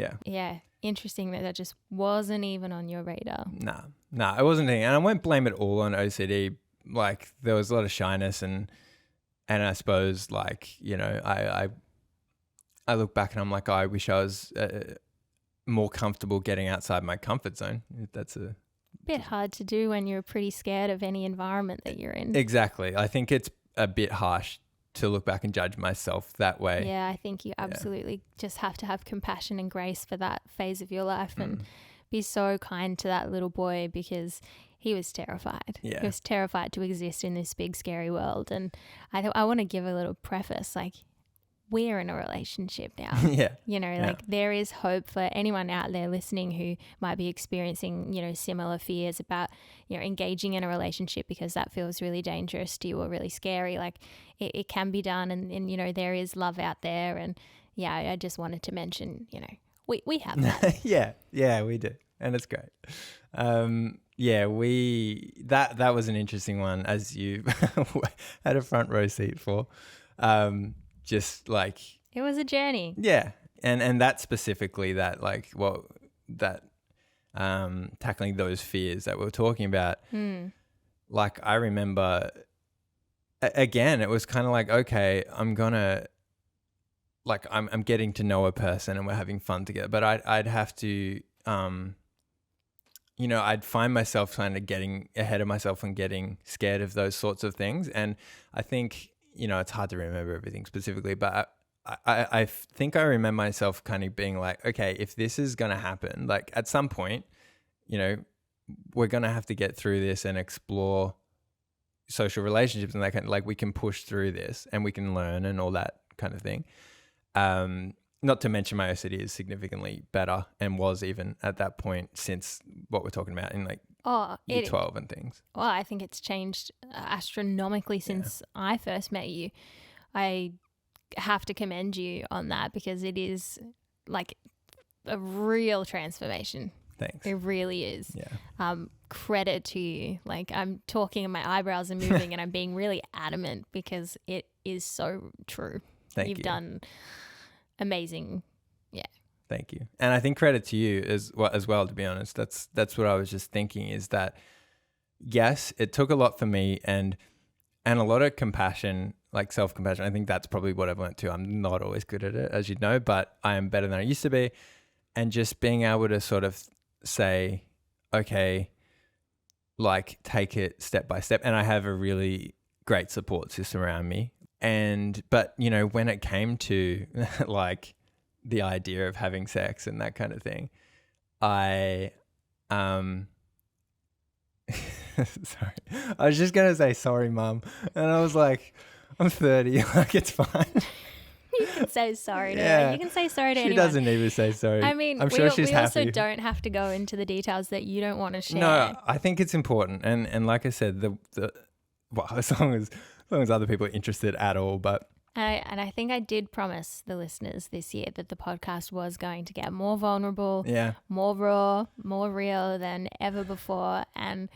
interesting that just wasn't even on your radar. Nah, it wasn't. And I won't blame it all on OCD. Like there was a lot of shyness and I suppose like, you know, I look back and I'm like, I wish I was more comfortable getting outside my comfort zone. That's a bit hard to do when you're pretty scared of any environment that you're in. Exactly. I think it's a bit harsh to look back and judge myself that way. Yeah, I think you absolutely just have to have compassion and grace for that phase of your life and be so kind to that little boy, because he was terrified. Yeah. He was terrified to exist in this big, scary world. And I want to give a little preface, like, we're in a relationship now. You know, like there is hope for anyone out there listening who might be experiencing, you know, similar fears about, you know, engaging in a relationship because that feels really dangerous to you or really scary. Like it can be done, and you know, there is love out there. And I just wanted to mention, you know, we have that. yeah, we do. And it's great. That was an interesting one, as you had a front row seat for. Just like, it was a journey. Yeah. and that specifically, that like, well, that tackling those fears that we were talking about. Like, I remember, again, it was kind of like, okay, I'm getting to know a person and we're having fun together, but I'd have to, I'd find myself kind of getting ahead of myself and getting scared of those sorts of things. And I think, it's hard to remember everything specifically, but I think I remember myself kind of being like, okay, if this is going to happen, like at some point, we're going to have to get through this and explore social relationships, and that kind of, like, we can push through this and we can learn and all that kind of thing. Not to mention my OCD is significantly better, and was even at that point, since what we're talking about in like year 12 and things. Well, I think it's changed astronomically since I first met you. I have to commend you on that, because it is like a real transformation. Thanks. It really is. Yeah. Credit to you. Like, I'm talking and my eyebrows are moving and I'm being really adamant, because it is so true. You've done amazing. Yeah. Thank you. And I think credit to you as well, to be honest. That's what I was just thinking, is that, yes, it took a lot for me, and a lot of compassion, like self-compassion. I think that's probably what I've learned too. I'm not always good at it, as you know, but I am better than I used to be. And just being able to sort of say, okay, like, take it step by step. And I have a really great support system around me. But when it came to like the idea of having sex and that kind of thing, I sorry, I was just gonna say sorry, Mum, and I was like, I'm 30, like, it's fine. You can say sorry to her. You can say sorry to anyone. She doesn't even say sorry. I mean, I'm sure she's we happy. also don't have to go into the details that you don't want to share. No, I think it's important, and like I said, as long as other people are interested at all, but. And I think I did promise the listeners this year that the podcast was going to get more vulnerable, more raw, more real than ever before. And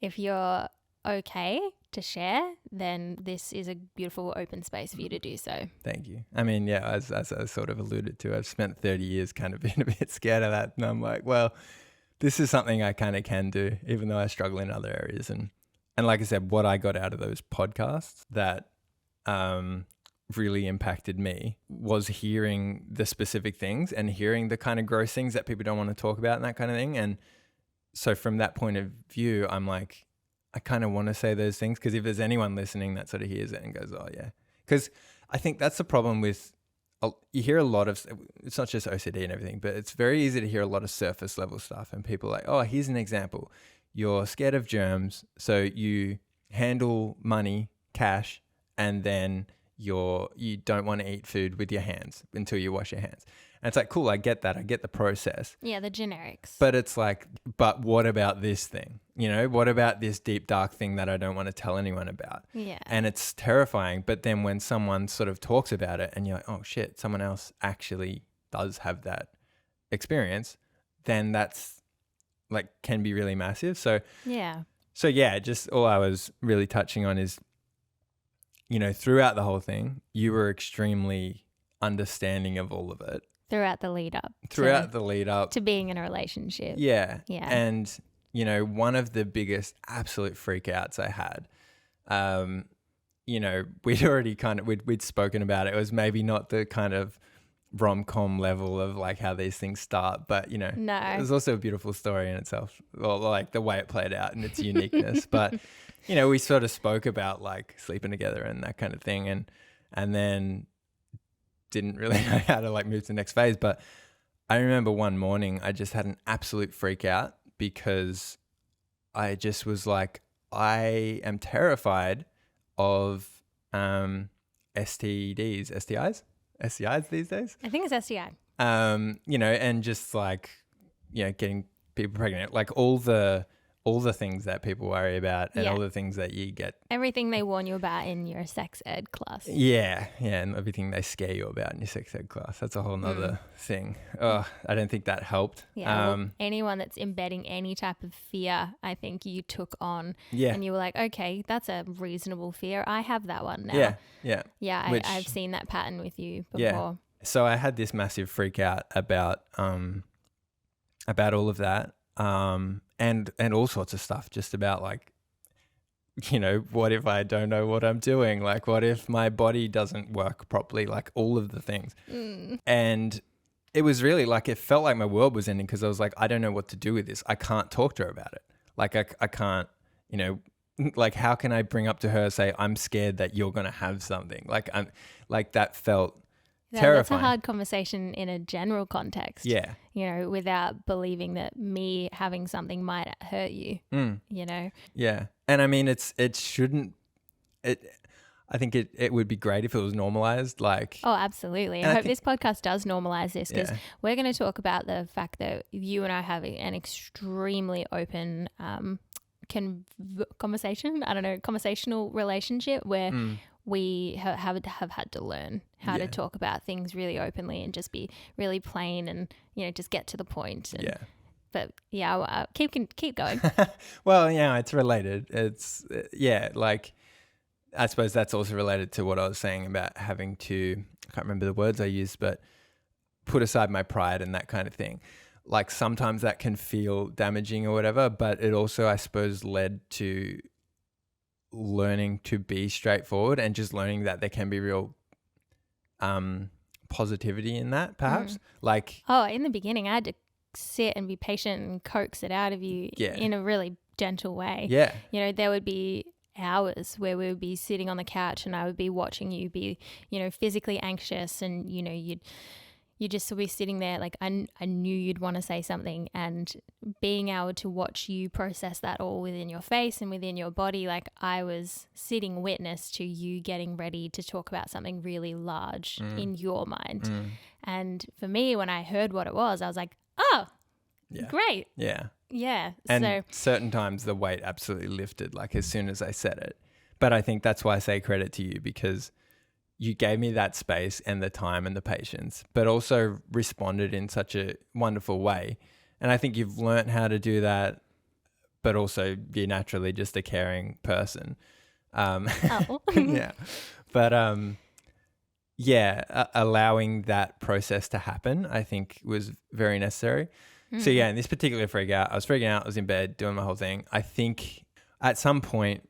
if you're okay to share, then this is a beautiful open space for you to do so. Thank you. I mean, yeah, as I sort of alluded to, I've spent 30 years kind of being a bit scared of that. And I'm like, well, this is something I kind of can do, even though I struggle in other areas. And like I said, what I got out of those podcasts that really impacted me was hearing the specific things and hearing the kind of gross things that people don't want to talk about and that kind of thing. And so from that point of view, I'm like, I kind of want to say those things, because if there's anyone listening that sort of hears it and goes, oh yeah, because I think that's the problem with, you hear a lot of, it's not just OCD and everything, but it's very easy to hear a lot of surface level stuff, and people are like, oh, here's an example. You're scared of germs, so you handle money, cash, and then you don't want to eat food with your hands until you wash your hands. And it's like, cool, I get that. I get the process. Yeah, the generics. But it's like, but what about this thing? What about this deep, dark thing that I don't want to tell anyone about? Yeah. And it's terrifying. But then when someone sort of talks about it and you're like, oh shit, someone else actually does have that experience, then that's like, can be really massive. So yeah, just all I was really touching on is, throughout the whole thing, you were extremely understanding of all of it. Throughout the lead up. To being in a relationship. Yeah. Yeah. And, one of the biggest absolute freakouts I had, we'd already we'd spoken about it. It was maybe not the kind of rom-com level of like how these things start, but, No. it was also a beautiful story in itself, or like the way it played out and its uniqueness. But, we sort of spoke about like sleeping together and that kind of thing. And then didn't really know how to like move to the next phase. But I remember one morning I just had an absolute freak out, because I just was like, I am terrified of STIs these days. I think it's STI. And just like, getting people pregnant, like all the things that people worry about, and all the things that you get. Everything they warn you about in your sex ed class. Yeah. Yeah. And everything they scare you about in your sex ed class. That's a whole nother thing. Oh, I don't think that helped. Yeah. Anyone that's embedding any type of fear, I think you took on. Yeah. And you were like, okay, that's a reasonable fear. I have that one now. Yeah. Yeah. Yeah. I've seen that pattern with you before. Yeah. So I had this massive freak out about all of that, and all sorts of stuff, just about like, you know, what if I don't know what I'm doing? Like, what if my body doesn't work properly? Like, all of the things. And it was really like, it felt like my world was ending, because I was like, I don't know what to do with this. I can't talk to her about it. Like, I can't, you know, like, how can I bring up to her, say, I'm scared that you're going to have something? Like, that felt terrifying. That's a hard conversation in a general context. Yeah. You know, without believing that me having something might hurt you, you know? Yeah. And I mean, I think it would be great if it was normalized. Like, oh, absolutely. I hope this podcast does normalize this, because we're going to talk about the fact that you and I have an extremely open conversational relationship where we have had to learn how to talk about things really openly and just be really plain and, you know, just get to the point. And, but yeah, keep going. Well, yeah, it's related. It's, like, I suppose that's also related to what I was saying about having to, I can't remember the words I used, but put aside my pride and that kind of thing. Like, sometimes that can feel damaging or whatever, but it also, I suppose, led to learning to be straightforward and just learning that there can be real positivity in that, perhaps. Like, in the beginning, I had to sit and be patient and coax it out of you in a really gentle way. Yeah. You know, there would be hours where we would be sitting on the couch and I would be watching you be, you know, physically anxious, and, you know, you just be sitting there like, I knew you'd want to say something, and being able to watch you process that all within your face and within your body, like I was sitting witness to you getting ready to talk about something really large in your mind. And for me, when I heard what it was, I was like, oh, great. Yeah. Yeah. And so certain times the weight absolutely lifted, like, as soon as I said it. But I think that's why I say credit to you, because you gave me that space and the time and the patience, but also responded in such a wonderful way. And I think you've learnt how to do that, but also you're naturally just a caring person. Yeah. But allowing that process to happen, I think, was very necessary. So yeah, in this particular freak out, I was freaking out. I was in bed doing my whole thing. I think at some point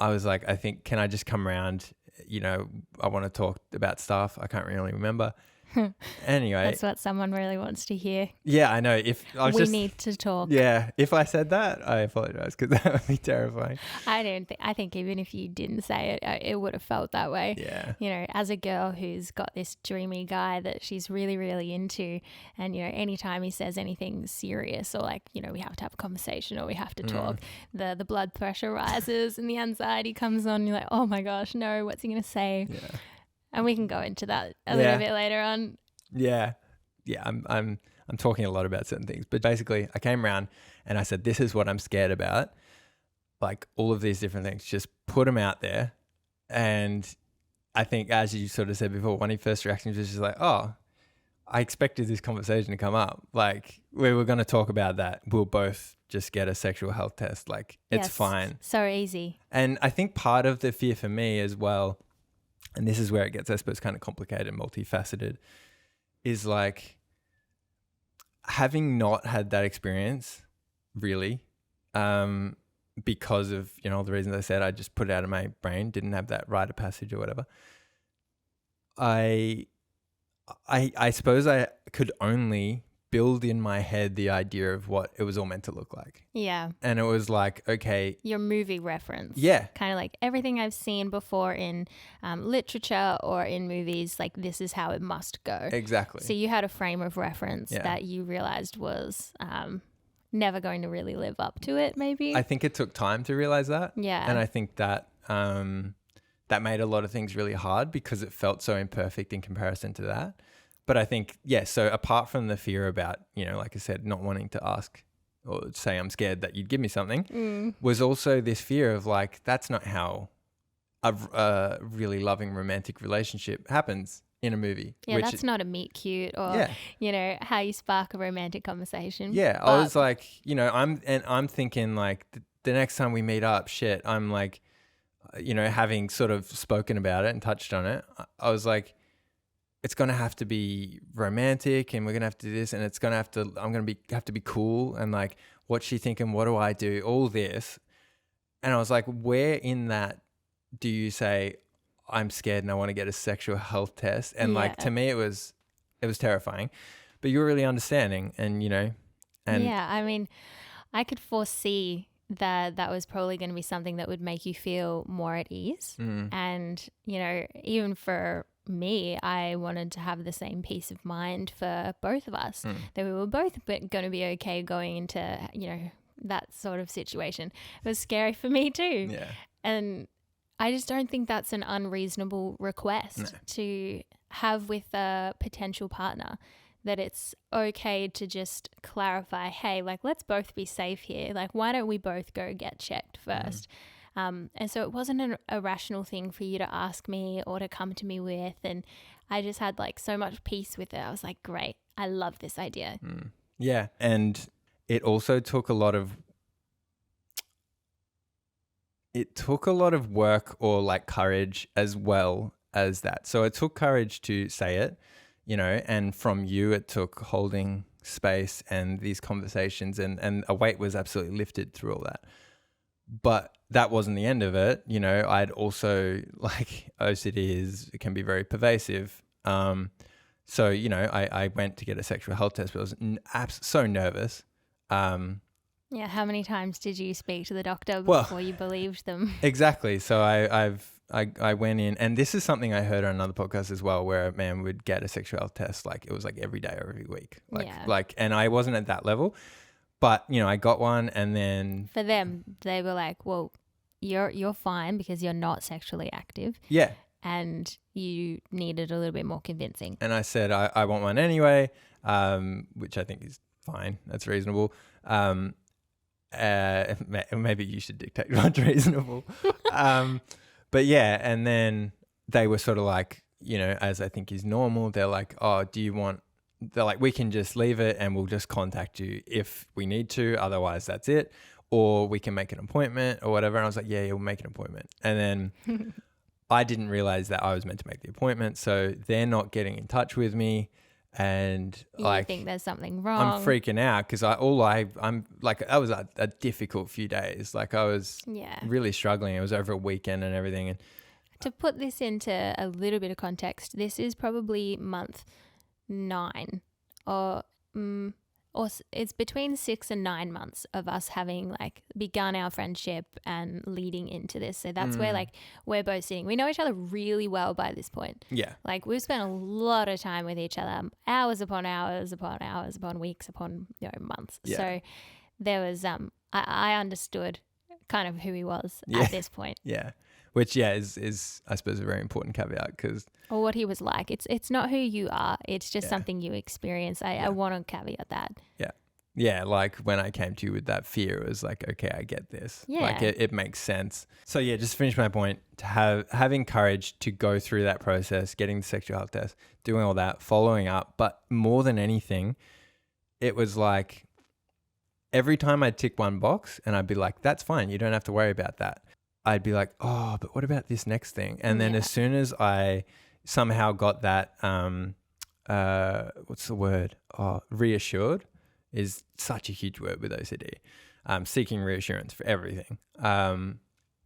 I was like, can I just come around? You know, I want to talk about stuff. I can't really remember. Anyway. That's what someone really wants to hear. Yeah, I know. We need to talk. Yeah. If I said that, I apologize, because that would be terrifying. I think even if you didn't say it, it would have felt that way. Yeah. You know, as a girl who's got this dreamy guy that she's really, really into, and, you know, anytime he says anything serious or like, you know, we have to have a conversation or we have to talk, the blood pressure rises and the anxiety comes on. You're like, oh my gosh, no, what's he going to say? Yeah. And we can go into that a little bit later on. Yeah. Yeah. I'm talking a lot about certain things, but basically I came around and I said, this is what I'm scared about. Like, all of these different things, just put them out there. And I think, as you sort of said before, one of your first reactions was just like, oh, I expected this conversation to come up. Like, we were going to talk about that. We'll both just get a sexual health test. Like, it's fine. So easy. And I think part of the fear for me as well, and this is where it gets, I suppose, kind of complicated and multifaceted, is like, having not had that experience really, because of, you know, the reasons I said, I just put it out of my brain, didn't have that rite of passage or whatever. I suppose I could only build in my head the idea of what it was all meant to look like. Yeah. And it was like, okay. Your movie reference. Yeah. Kind of like everything I've seen before in literature or in movies, like, this is how it must go. Exactly. So you had a frame of reference that you realized was never going to really live up to it, maybe? I think it took time to realize that. Yeah. And I think that that made a lot of things really hard because it felt so imperfect in comparison to that. But I think, so apart from the fear about, you know, like I said, not wanting to ask or say I'm scared that you'd give me something, was also this fear of like, that's not how a really loving romantic relationship happens in a movie. Yeah, that's not a meet cute or, you know, how you spark a romantic conversation. Yeah, I was like, you know, I'm thinking like the next time we meet up, I'm like, you know, having sort of spoken about it and touched on it, I was like, it's going to have to be romantic and we're going to have to do this and it's going to have to, I'm going to have to be cool and like, what's she thinking? What do I do? All this. And I was like, where in that do you say, I'm scared and I want to get a sexual health test? And like, to me, it was terrifying, but you were really understanding and, you know, and yeah, I mean, I could foresee that was probably going to be something that would make you feel more at ease. And, you know, even for me, I wanted to have the same peace of mind for both of us, that we were both going to be okay going into, you know, that sort of situation. It was scary for me too. Yeah. And I just don't think that's an unreasonable request to have with a potential partner, that it's okay to just clarify, hey, like, let's both be safe here. Like, why don't we both go get checked first? And so it wasn't an irrational thing for you to ask me or to come to me with. And I just had like so much peace with it. I was like, great, I love this idea. Yeah. And it also took a lot of work or like courage as well as that. So it took courage to say it, you know, and from you it took holding space and these conversations and a weight was absolutely lifted through all that. But that wasn't the end of it. You know, I'd also, like, OCD can be very pervasive. So, you know, I went to get a sexual health test, but I was so nervous. Yeah, how many times did you speak to the doctor before you believed them? Exactly. So I went in, and this is something I heard on another podcast as well, where a man would get a sexual health test, like it was like every day or every week, and I wasn't at that level, but you know, I got one, and then for them, they were like, "Well, you're fine because you're not sexually active." Yeah. And you needed a little bit more convincing. And I said, I want one anyway, which I think is fine. That's reasonable. Maybe you should dictate what's reasonable. But yeah, and then they were sort of like, you know, as I think is normal, they're like, oh, they're like, we can just leave it and we'll just contact you if we need to. Otherwise, that's it. Or we can make an appointment or whatever. And I was like, yeah, we'll make an appointment. And then I didn't realize that I was meant to make the appointment. So they're not getting in touch with me. And you think there's something wrong. I'm freaking out because I'm like, that was a difficult few days. Like I was really struggling. It was over a weekend and everything. And to put this into a little bit of context, this is probably month 9 or it's between 6 and 9 months of us having like begun our friendship and leading into this. So that's where like we're both sitting. We know each other really well by this point. Yeah. Like we've spent a lot of time with each other, hours upon hours upon hours upon weeks upon, you know, months. Yeah. So there was I understood kind of who he was at this point. Yeah. Which is I suppose a very important caveat because or what he was like. It's not who you are. It's just something you experience. I want to caveat that. Yeah. Yeah, like when I came to you with that fear, it was like, okay, I get this. Yeah. Like it makes sense. So yeah, just to finish my point, to having courage to go through that process, getting the sexual health test, doing all that, following up. But more than anything, it was like every time I'd tick one box and I'd be like, that's fine. You don't have to worry about that. I'd be like, oh, but what about this next thing? And then as soon as I somehow got that, what's the word? Oh, reassured is such a huge word with OCD. Seeking reassurance for everything. And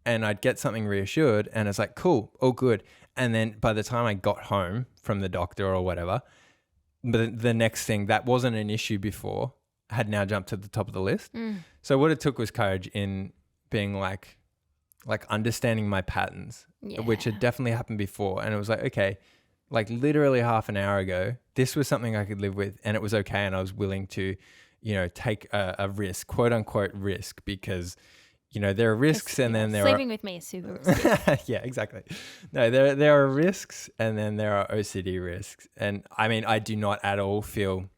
I'd get something reassured and it's like, cool, all good. And then by the time I got home from the doctor or whatever, the next thing that wasn't an issue before had now jumped to the top of the list. So what it took was courage in being like understanding my patterns, which had definitely happened before. And it was like, okay, like literally half an hour ago, this was something I could live with and it was okay. And I was willing to, you know, take a risk, quote unquote risk, because, you know, there are risks and then there sleeping with me is super risky. Yeah, exactly. No, there are risks and then there are OCD risks. And I mean, I do not at all feel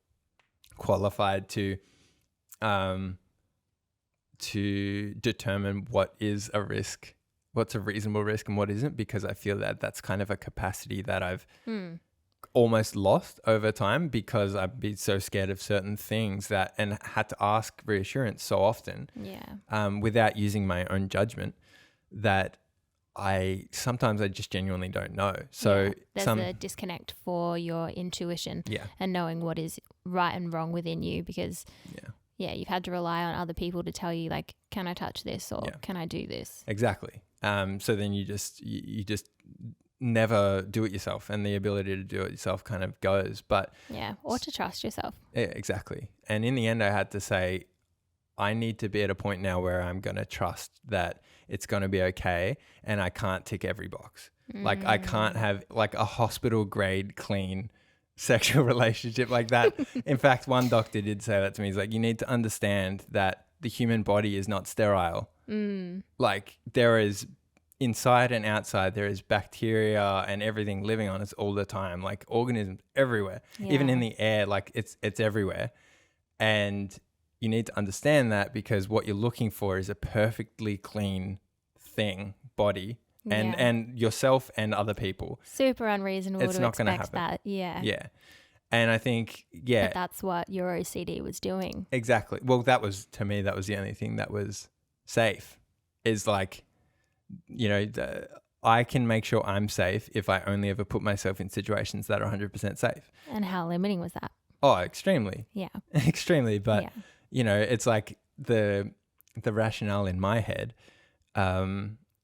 qualified to determine what is a risk, what's a reasonable risk and what isn't, because I feel that that's kind of a capacity that I've almost lost over time because I've been so scared of certain things and had to ask reassurance so often without using my own judgment that sometimes I just genuinely don't know. So there's a disconnect for your intuition and knowing what is right and wrong within you, because you've had to rely on other people to tell you, like, can I touch this, or can I do this? Exactly. So then you just never do it yourself, and the ability to do it yourself kind of goes. But or to trust yourself. Yeah, exactly. And in the end, I had to say, I need to be at a point now where I'm going to trust that it's going to be okay, and I can't tick every box. Like, I can't have like a hospital grade clean sexual relationship like that. In fact, one doctor did say that to me. He's like, you need to understand that the human body is not sterile. Like, there is inside and outside, there is bacteria and everything living on us all the time, like organisms everywhere, even in the air, like it's everywhere. And you need to understand that, because what you're looking for is a perfectly clean thing, body, and yourself and other people. Super unreasonable it's to not gonna expect happen. that. Yeah. And I think, But that's what your OCD was doing. Exactly. Well, to me, that was the only thing that was safe, is like, you know, I can make sure I'm safe if I only ever put myself in situations that are 100% safe. And how limiting was that? Oh, extremely. Yeah. Extremely. But, you know, it's like the rationale in my head,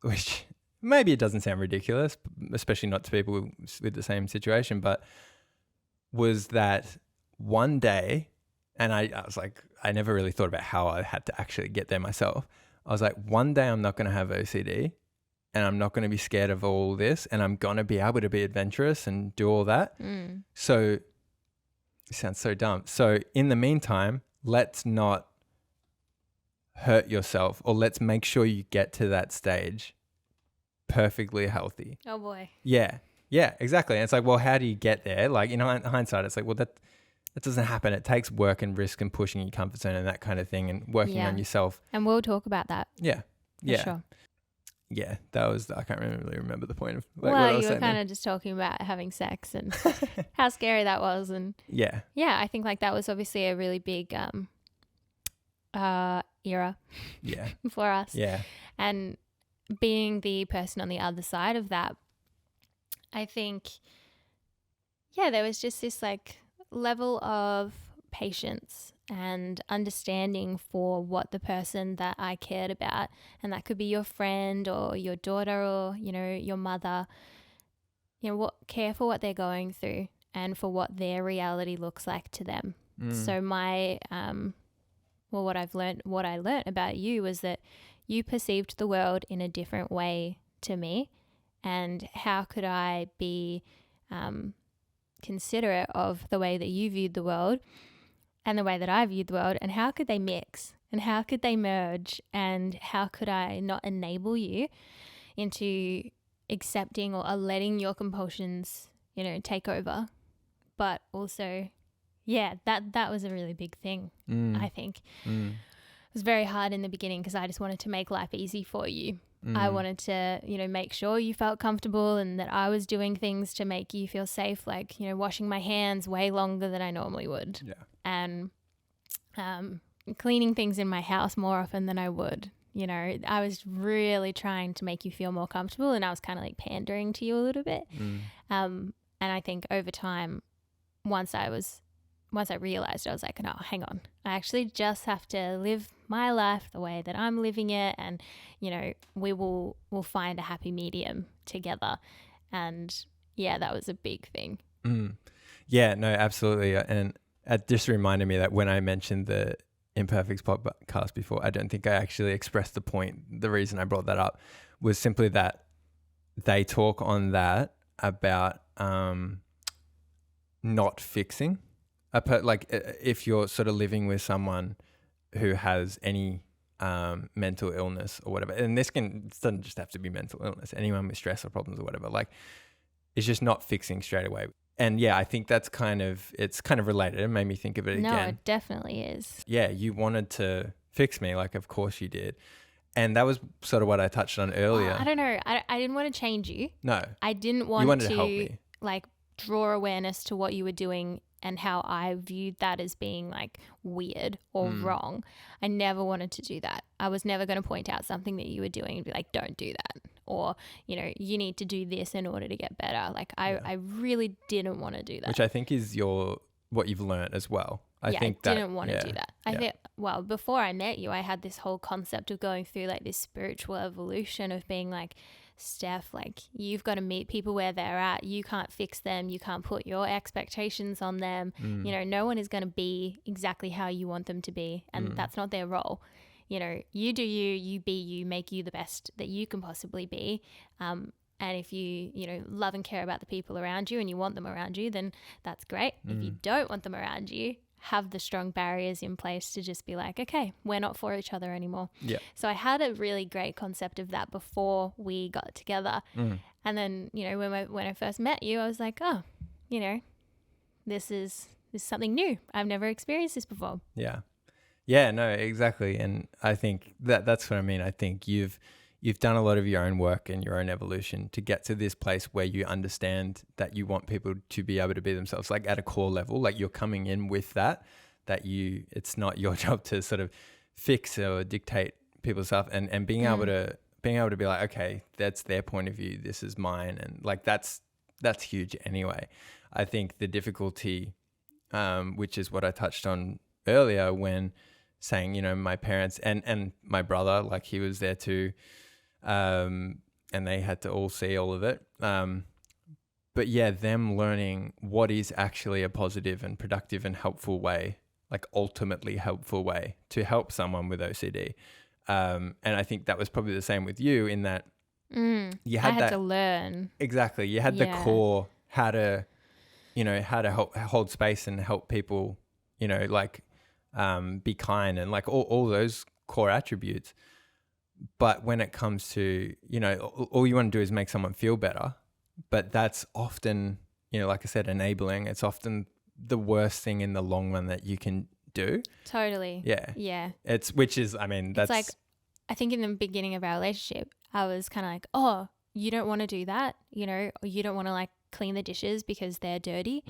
which maybe it doesn't sound ridiculous, especially not to people with the same situation, but was that one day, and I was like, I never really thought about how I had to actually get there myself. I was like, one day I'm not going to have OCD, and I'm not going to be scared of all this, and I'm going to be able to be adventurous and do all that. So it sounds so dumb. So in the meantime, let's not hurt yourself, or let's make sure you get to that stage perfectly healthy. Oh boy. Yeah, exactly. And it's like, well, how do you get there? Like, in hindsight, it's like, well, that doesn't happen. It takes work and risk and pushing your comfort zone and that kind of thing, and working on yourself. And we'll talk about that. Yeah. For sure. Yeah, that was, I can't really remember the point of like, well, what I was you were saying kind of just talking about having sex and how scary that was. And yeah, I think like that was obviously a really big era for us. Yeah. And being the person on the other side of that, I think, there was just this like level of patience and understanding for what the person that I cared about, and that could be your friend or your daughter or, you know, your mother, you know, care for what they're going through and for what their reality looks like to them. So my, what I learned about you was that you perceived the world in a different way to me, and how could I be considerate of the way that you viewed the world and the way that I viewed the world, and how could they mix and how could they merge, and how could I not enable you into accepting or letting your compulsions, you know, take over. But also, that was a really big thing, I think. It was very hard in the beginning because I just wanted to make life easy for you. I wanted to, you know, make sure you felt comfortable and that I was doing things to make you feel safe, like, you know, washing my hands way longer than I normally would. Yeah. And cleaning things in my house more often than I would. You know, I was really trying to make you feel more comfortable, and I was kind of like pandering to you a little bit. And I think over time, once I realized, I was like, no, hang on. I actually just have to live my life the way that I'm living it, and, you know, we'll find a happy medium together. And that was a big thing. Yeah, no, absolutely. And it just reminded me that when I mentioned the Imperfects podcast before, I don't think I actually expressed the point. The reason I brought that up was simply that they talk on that about not fixing. Like if you're sort of living with someone who has any mental illness or whatever, and it doesn't just have to be mental illness, anyone with stress or problems or whatever, like it's just not fixing straight away. And I think it's kind of related. It made me think of it again. No, it definitely is. Yeah, you wanted to fix me, like of course you did. And that was sort of what I touched on earlier. I don't know. I didn't want to change you. No. I didn't want you wanted to help me. Like draw awareness to what you were doing and how I viewed that as being like weird or wrong. I never wanted to do that. I was never going to point out something that you were doing and be like, don't do that. or, you know, you need to do this in order to get better. Like I really didn't want to do that. Which I think is what you've learned as well. I didn't want to do that. I think, well, before I met you, I had this whole concept of going through like this spiritual evolution of being like, Steph, like you've got to meet people where they're at. You can't fix them. You can't put your expectations on them. You know, no one is going to be exactly how you want them to be. And that's not their role. You know, you do you be you, make you the best that you can possibly be. And if you know, love and care about the people around you and you want them around you, then that's great. If you don't want them around you, have the strong barriers in place to just be like, okay, we're not for each other anymore. Yeah. So I had a really great concept of that before we got together. And then, you know, when I first met you, I was like, oh, you know, this is something new. I've never experienced this before. Yeah. Yeah, no, exactly. And I think that's what I mean. I think you've done a lot of your own work and your own evolution to get to this place where you understand that you want people to be able to be themselves, like at a core level, like you're coming in with that it's not your job to sort of fix or dictate people's stuff and being able to be like, okay, that's their point of view, this is mine. And like, that's huge anyway. I think the difficulty, which is what I touched on earlier when saying, you know, my parents and my brother, like he was there too, and they had to all see all of it. But yeah, them learning what is actually a positive and productive and helpful way, like ultimately helpful way to help someone with OCD. And I think that was probably the same with you in that you had to learn. Exactly. You had the core, how to hold space and help people, you know, like, be kind and like all those core attributes. But when it comes to, you know, all you want to do is make someone feel better, but that's often, you know, like I said, enabling. It's often the worst thing in the long run that you can do. Totally. Yeah. Yeah. It's like, I think in the beginning of our relationship, I was kind of like, oh, you don't want to do that, you know, or you don't want to like clean the dishes because they're dirty.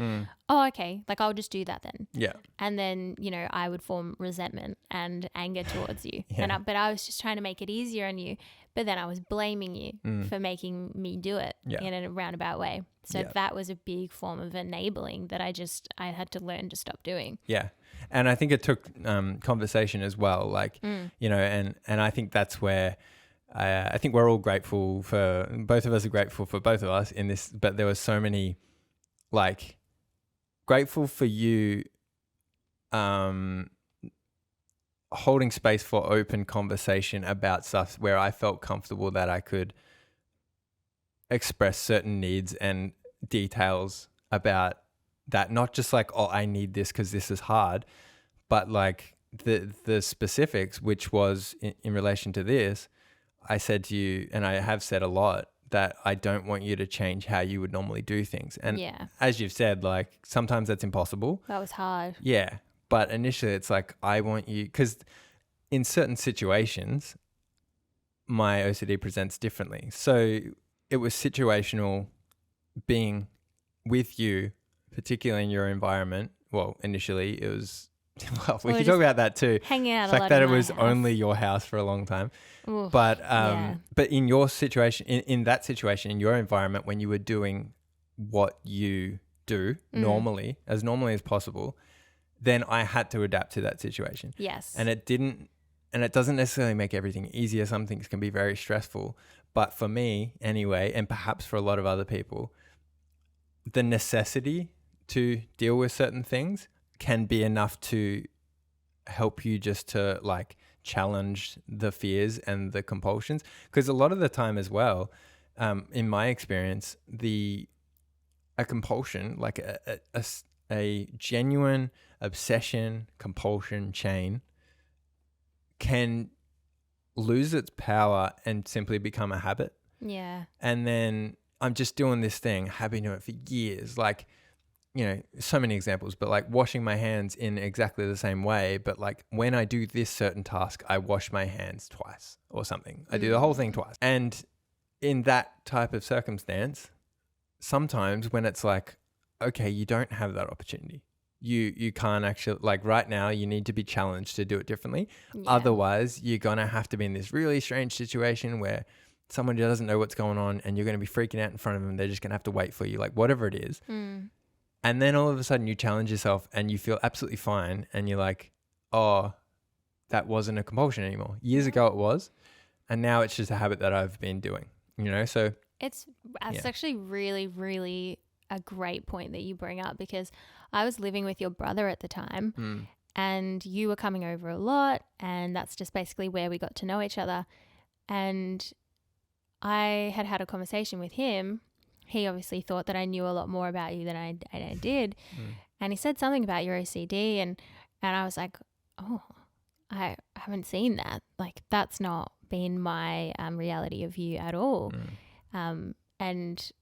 Oh, okay. Like I'll just do that then. Yeah. And then, you know, I would form resentment and anger towards you. But I was just trying to make it easier on you. But then I was blaming you for making me do it in a roundabout way. So that was a big form of enabling that I had to learn to stop doing. Yeah. And I think it took conversation as well. Like, you know, and I think that's where I think we're all grateful for, both of us are grateful for both of us in this, but there were so many, like, grateful for you holding space for open conversation about stuff where I felt comfortable that I could express certain needs and details about that, not just like, oh, I need this because this is hard, but like the specifics, which was in relation to this. I said to you, and I have said a lot, that I don't want you to change how you would normally do things. And as you've said, like sometimes that's impossible. That was hard. Yeah. But initially it's like, I want you, because in certain situations, my OCD presents differently. So it was situational being with you, particularly in your environment. Well, initially it was, well, we can talk about that too. Hanging out it's a like lot that in it was my house. only your house for a long time. Oof, but in your situation, in that situation, in your environment, when you were doing what you do normally as possible, then I had to adapt to that situation. Yes. And it doesn't necessarily make everything easier. Some things can be very stressful. But for me anyway, and perhaps for a lot of other people, the necessity to deal with certain things can be enough to help you just to like challenge the fears and the compulsions. Because a lot of the time as well, in my experience, a compulsion, like a genuine obsession compulsion chain, can lose its power and simply become a habit. Yeah. And then I'm just doing this thing, I've been doing it for years, like, you know, so many examples, but like washing my hands in exactly the same way. But like when I do this certain task, I wash my hands twice or something. I do the whole thing twice. And in that type of circumstance, sometimes when it's like, okay, you don't have that opportunity. You can't actually, like right now, you need to be challenged to do it differently. Yeah. Otherwise, you're going to have to be in this really strange situation where someone who doesn't know what's going on and you're going to be freaking out in front of them. They're just going to have to wait for you, like whatever it is. And then all of a sudden you challenge yourself and you feel absolutely fine. And you're like, oh, that wasn't a compulsion anymore. Years ago it was. And now it's just a habit that I've been doing, so. It's actually really, really a great point that you bring up, because I was living with your brother at the time and you were coming over a lot, and that's just basically where we got to know each other. And I had a conversation with him. He obviously thought that I knew a lot more about you than I did. And he said something about your OCD and I was like, oh, I haven't seen that. Like, that's not been my reality of you at all. And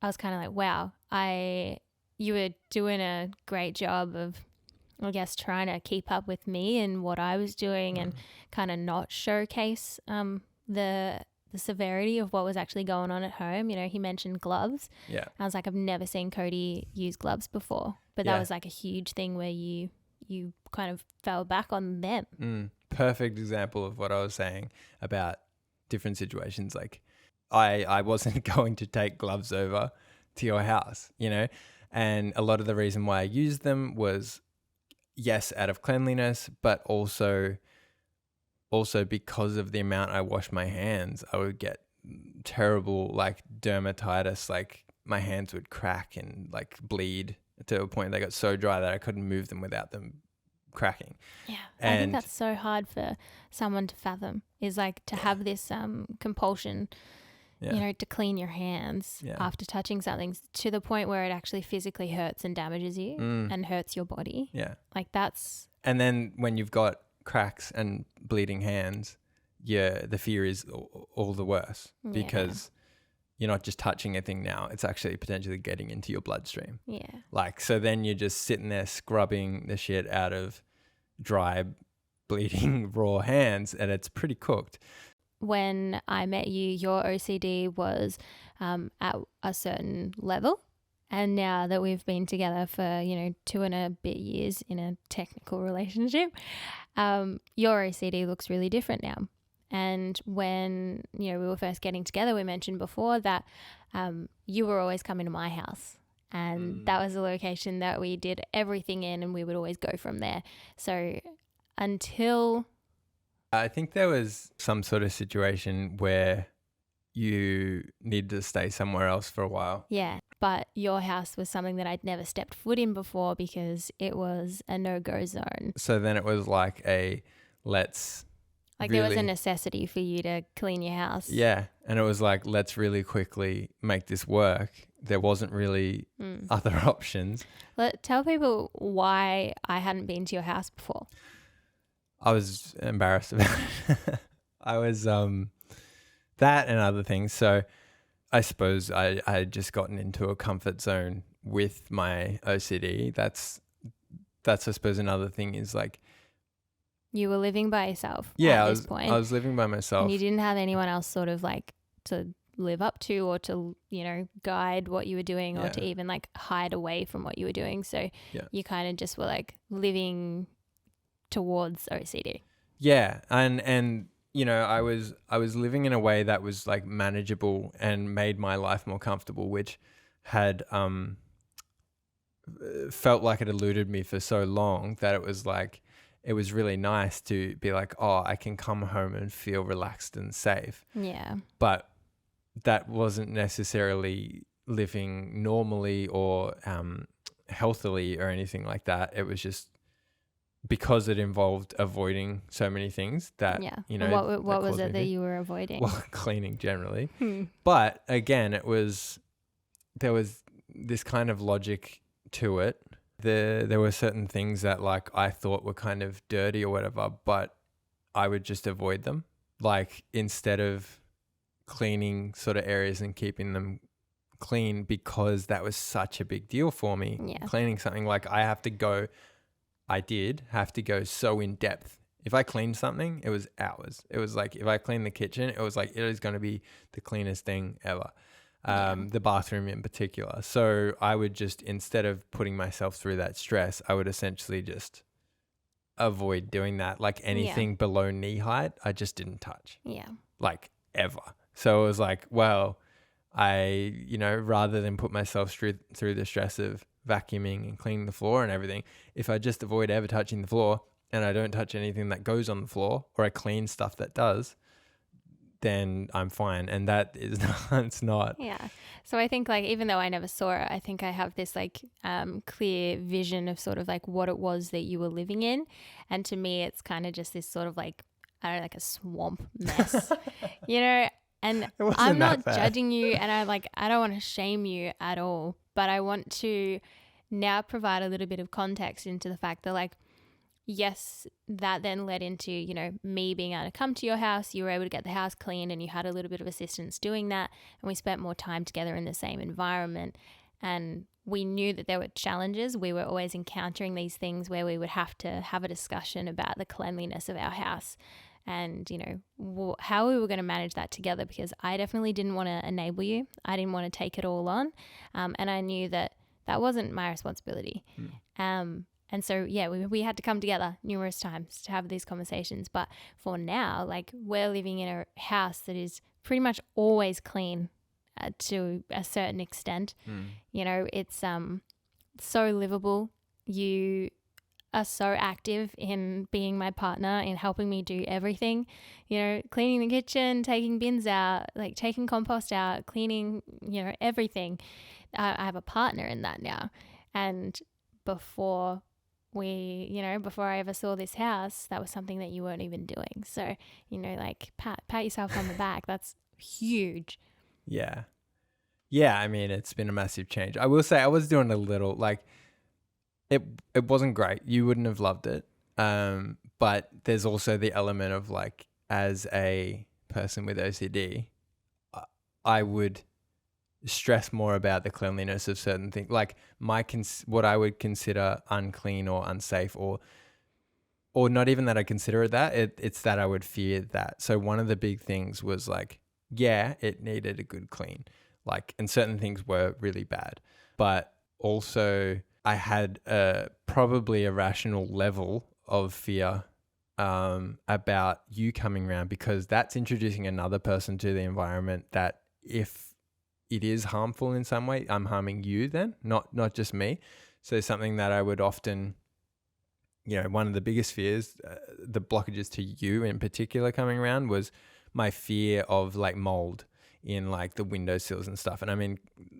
I was kind of like, wow, you were doing a great job of, I guess, trying to keep up with me and what I was doing and kind of not showcase the severity of what was actually going on at home. He mentioned gloves. Yeah. I was like, I've never seen Cody use gloves before, but that was like a huge thing where you kind of fell back on them. Perfect example of what I was saying about different situations. Like I wasn't going to take gloves over to your house, and a lot of the reason why I used them was, yes, out of cleanliness, but also because of the amount I wash my hands, I would get terrible like dermatitis, like my hands would crack and like bleed to a point they got so dry that I couldn't move them without them cracking. Yeah. I think that's so hard for someone to fathom, is like to have this compulsion, to clean your hands after touching something to the point where it actually physically hurts and damages you and hurts your body. Yeah. Like that's. And then when you've got cracks and bleeding hands, the fear is all the worse, because you're not just touching a thing now, it's actually potentially getting into your bloodstream. Yeah. Like, so then you're just sitting there scrubbing the shit out of dry, bleeding, raw hands, and it's pretty cooked. When I met you, your OCD was at a certain level. And now that we've been together for, 2 and a bit years in a technical relationship, your OCD looks really different now. And when, we were first getting together, we mentioned before that you were always coming to my house. And that was the location that we did everything in, and we would always go from there. So until... I think there was some sort of situation where you needed to stay somewhere else for a while. Yeah. But your house was something that I'd never stepped foot in before because it was a no-go zone. So then it was like there was a necessity for you to clean your house. Yeah. And it was like, let's really quickly make this work. There wasn't really other options. Tell people why I hadn't been to your house before. I was embarrassed about it. I was that and other things. So I suppose I had just gotten into a comfort zone with my OCD. That's I suppose another thing is like, you were living by yourself at this point. I was living by myself. And you didn't have anyone else sort of like to live up to or to, guide what you were doing or to even like hide away from what you were doing. So you kind of just were like living towards OCD. Yeah. And I was living in a way that was like manageable and made my life more comfortable, which had felt like it eluded me for so long that it was like, it was really nice to be like, oh, I can come home and feel relaxed and safe. Yeah. But that wasn't necessarily living normally or healthily or anything like that. It was just because it involved avoiding so many things that, what was it that you were avoiding? Well, cleaning generally. But again, there was this kind of logic to it. There were certain things that like I thought were kind of dirty or whatever, but I would just avoid them. Like instead of cleaning sort of areas and keeping them clean, because that was such a big deal for me. Yeah. Cleaning something, like I did have to go so in depth. If I cleaned something, it was hours. It was like if I cleaned the kitchen, it was like it is going to be the cleanest thing ever. The bathroom in particular. So I would just, instead of putting myself through that stress, I would essentially just avoid doing that. Like anything below knee height, I just didn't touch. Yeah. Like ever. So it was like, well, rather than put myself through the stress of vacuuming and cleaning the floor and everything, if I just avoid ever touching the floor and I don't touch anything that goes on the floor, or I clean stuff that does, then I'm fine. And that is it's not. Yeah. So I think, like, even though I never saw it, I think I have this like clear vision of sort of like what it was that you were living in. And to me, it's kind of just this sort of like, I don't know, like a swamp mess, you know? And I'm not judging you, and I don't want to shame you at all, but I want to now provide a little bit of context into the fact that, like, yes, that then led into, you know, me being able to come to your house. You were able to get the house cleaned and you had a little bit of assistance doing that. And we spent more time together in the same environment. And we knew that there were challenges. We were always encountering these things where we would have to have a discussion about the cleanliness of our house and, you know, how we were going to manage that together, because I definitely didn't want to enable you. I didn't want to take it all on. And I knew that that wasn't my responsibility. And so, yeah, we had to come together numerous times to have these conversations. But for now, like, we're living in a house that is pretty much always clean to a certain extent. You know, it's so livable. You are so active in being my partner, in helping me do everything, you know, cleaning the kitchen, taking bins out, like taking compost out, cleaning, you know, everything. I have a partner in that now. And before I ever saw this house, that was something that you weren't even doing. So, you know, like pat yourself on the back. That's huge. Yeah. Yeah. I mean, it's been a massive change. I will say I was doing a little, like, it wasn't great. You wouldn't have loved it. But there's also the element of, like, as a person with OCD, I would stress more about the cleanliness of certain things, like what I would consider unclean or unsafe, or not even that I consider it that, it's that I would fear that. So one of the big things was, like, yeah, it needed a good clean, like, and certain things were really bad, but also I had probably a rational level of fear about you coming around, because that's introducing another person to the environment that, if it is harmful in some way, I'm harming you then, not just me. So something that I would often, you know, one of the biggest fears, the blockages to you in particular coming around, was my fear of, like, mold in, like, the windowsills and stuff. And I mean,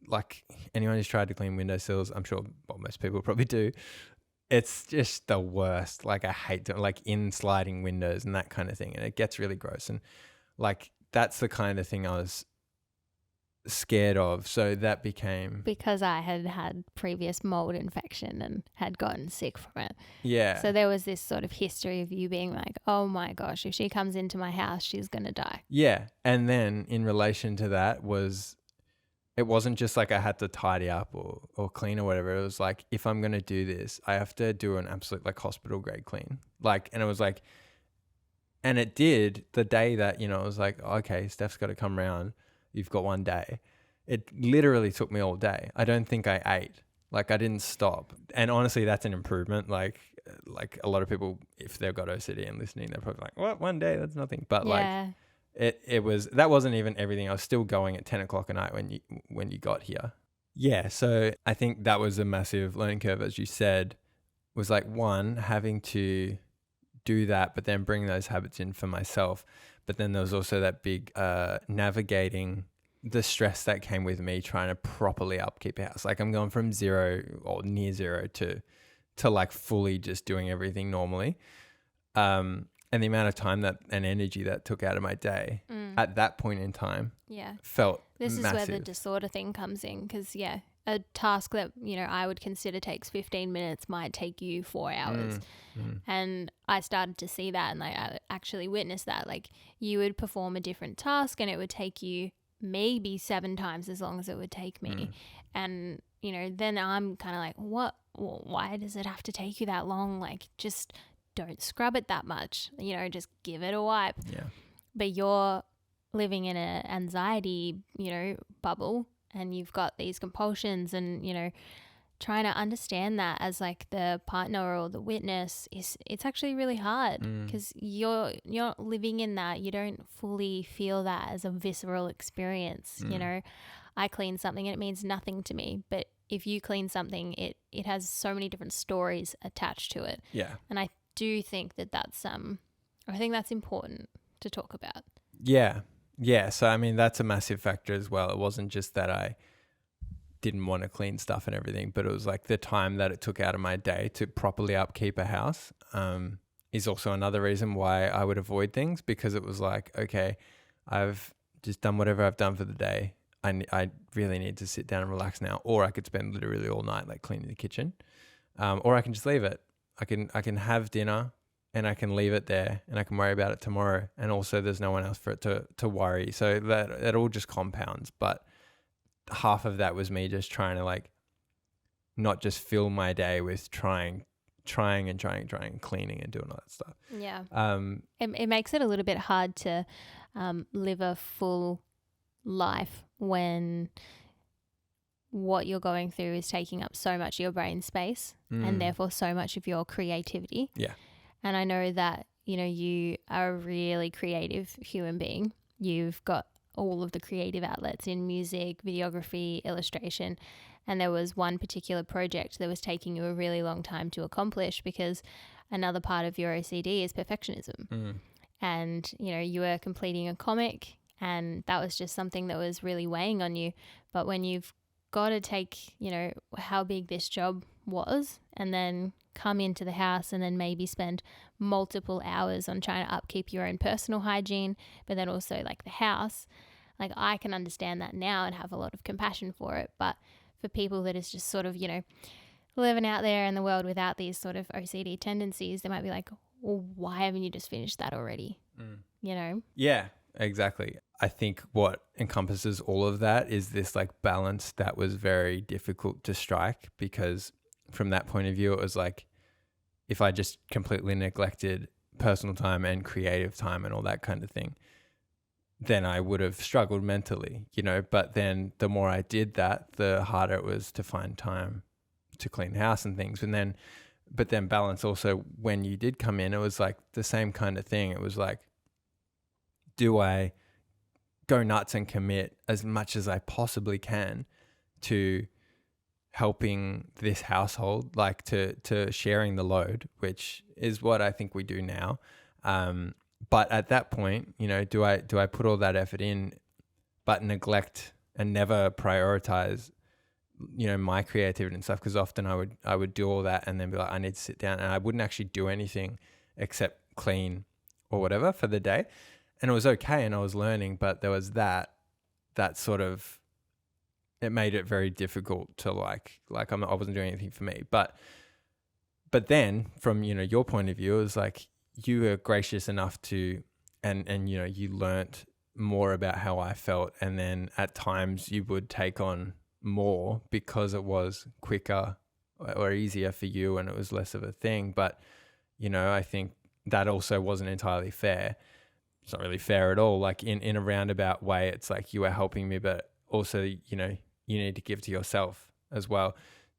like, anyone who's tried to clean windowsills, I'm sure, well, most people probably do, it's just the worst. Like, I hate it, like, in sliding windows and that kind of thing. And it gets really gross. And, like, that's the kind of thing I was scared of. So that became, because I had previous mold infection and had gotten sick from it. Yeah. So there was this sort of history of you being like, oh my gosh, if she comes into my house, she's going to die. Yeah. And then in relation to that it wasn't just like I had to tidy up or clean or whatever. It was like, if I'm going to do this, I have to do an absolute, like, hospital grade clean. Like, and it was like, and it did the day that, you know, it was like, okay, Steph's got to come around. You've got one day. It literally took me all day. I don't think I ate. Like, I didn't stop. And honestly, that's an improvement. Like a lot of people, if they've got OCD and listening, they're probably like, what, one day? That's nothing. But yeah. like, that wasn't even everything. I was still going at 10 o'clock at night when you got here. Yeah. So I think that was a massive learning curve, as you said, was like, one, having to do that, but then bring those habits in for myself. But then there was also that big navigating the stress that came with me trying to properly upkeep a house. Like, I'm going from zero or near zero to like fully just doing everything normally. And the amount of time and energy that took out of my day at that point in time felt This massive. is where the disorder thing comes in, because, yeah, a task that, you know, I would consider takes 15 minutes might take you 4 hours. And I started to see that, and I actually witnessed that. Like, you would perform a different task and it would take you maybe 7 times as long as it would take me. And, you know, then I'm kind of like, why does it have to take you that long? Like, just don't scrub it that much, you know, just give it a wipe. Yeah. But you're living in an anxiety, you know, bubble, and you've got these compulsions, and, you know, trying to understand that as like the partner or the witness it's actually really hard because you're living in that. You don't fully feel that as a visceral experience. You know, I clean something and it means nothing to me, but if you clean something, it has so many different stories attached to it. Yeah. And I do think that's I think that's important to talk about. Yeah. Yeah. So I mean, that's a massive factor as well. It wasn't just that I didn't want to clean stuff and everything, but it was like the time that it took out of my day to properly upkeep a house is also another reason why I would avoid things, because it was like, okay, I've just done whatever I've done for the day. I really need to sit down and relax now, or I could spend literally all night like cleaning the kitchen, or I can just leave it. I can have dinner and I can leave it there and I can worry about it tomorrow, and also there's no one else for it to worry. So that it all just compounds. But half of that was me just trying to like not just fill my day with trying, cleaning and doing all that stuff. Yeah. It makes it a little bit hard to live a full life when what you're going through is taking up so much of your brain space and therefore so much of your creativity. Yeah. And I know that, you know, you are a really creative human being. You've got all of the creative outlets in music, videography, illustration. And there was one particular project that was taking you a really long time to accomplish because another part of your OCD is perfectionism. And, you know, you were completing a comic and that was just something that was really weighing on you. But when you've got to take, you know, how big this job was and then come into the house and then maybe spend multiple hours on trying to upkeep your own personal hygiene, but then also like the house, like I can understand that now and have a lot of compassion for it. But for people that is just sort of, you know, living out there in the world without these sort of OCD tendencies, they might be like, well, why haven't you just finished that already? You know? Yeah, exactly. I think what encompasses all of that is this like balance that was very difficult to strike, because from that point of view, it was like if I just completely neglected personal time and creative time and all that kind of thing, then I would have struggled mentally, you know. But then the more I did that, the harder it was to find time to clean the house and things. But then balance also, when you did come in, it was like the same kind of thing. It was like, do I go nuts and commit as much as I possibly can to helping this household, like to sharing the load, which is what I think we do now. But at that point, you know, do I put all that effort in, but neglect and never prioritize, you know, my creativity and stuff? Because often I would do all that and then be like, I need to sit down, and I wouldn't actually do anything except clean or whatever for the day. And it was okay, and I was learning, but there was that sort of, it made it very difficult to like I wasn't doing anything for me. But then from, you know, your point of view, it was like you were gracious enough to, and you know, you learnt more about how I felt, and then at times you would take on more because it was quicker or easier for you and it was less of a thing. But, you know, I think that also wasn't entirely fair. It's not really fair at all. Like in a roundabout way, it's like you are helping me, but also, you know, you need to give to yourself as well.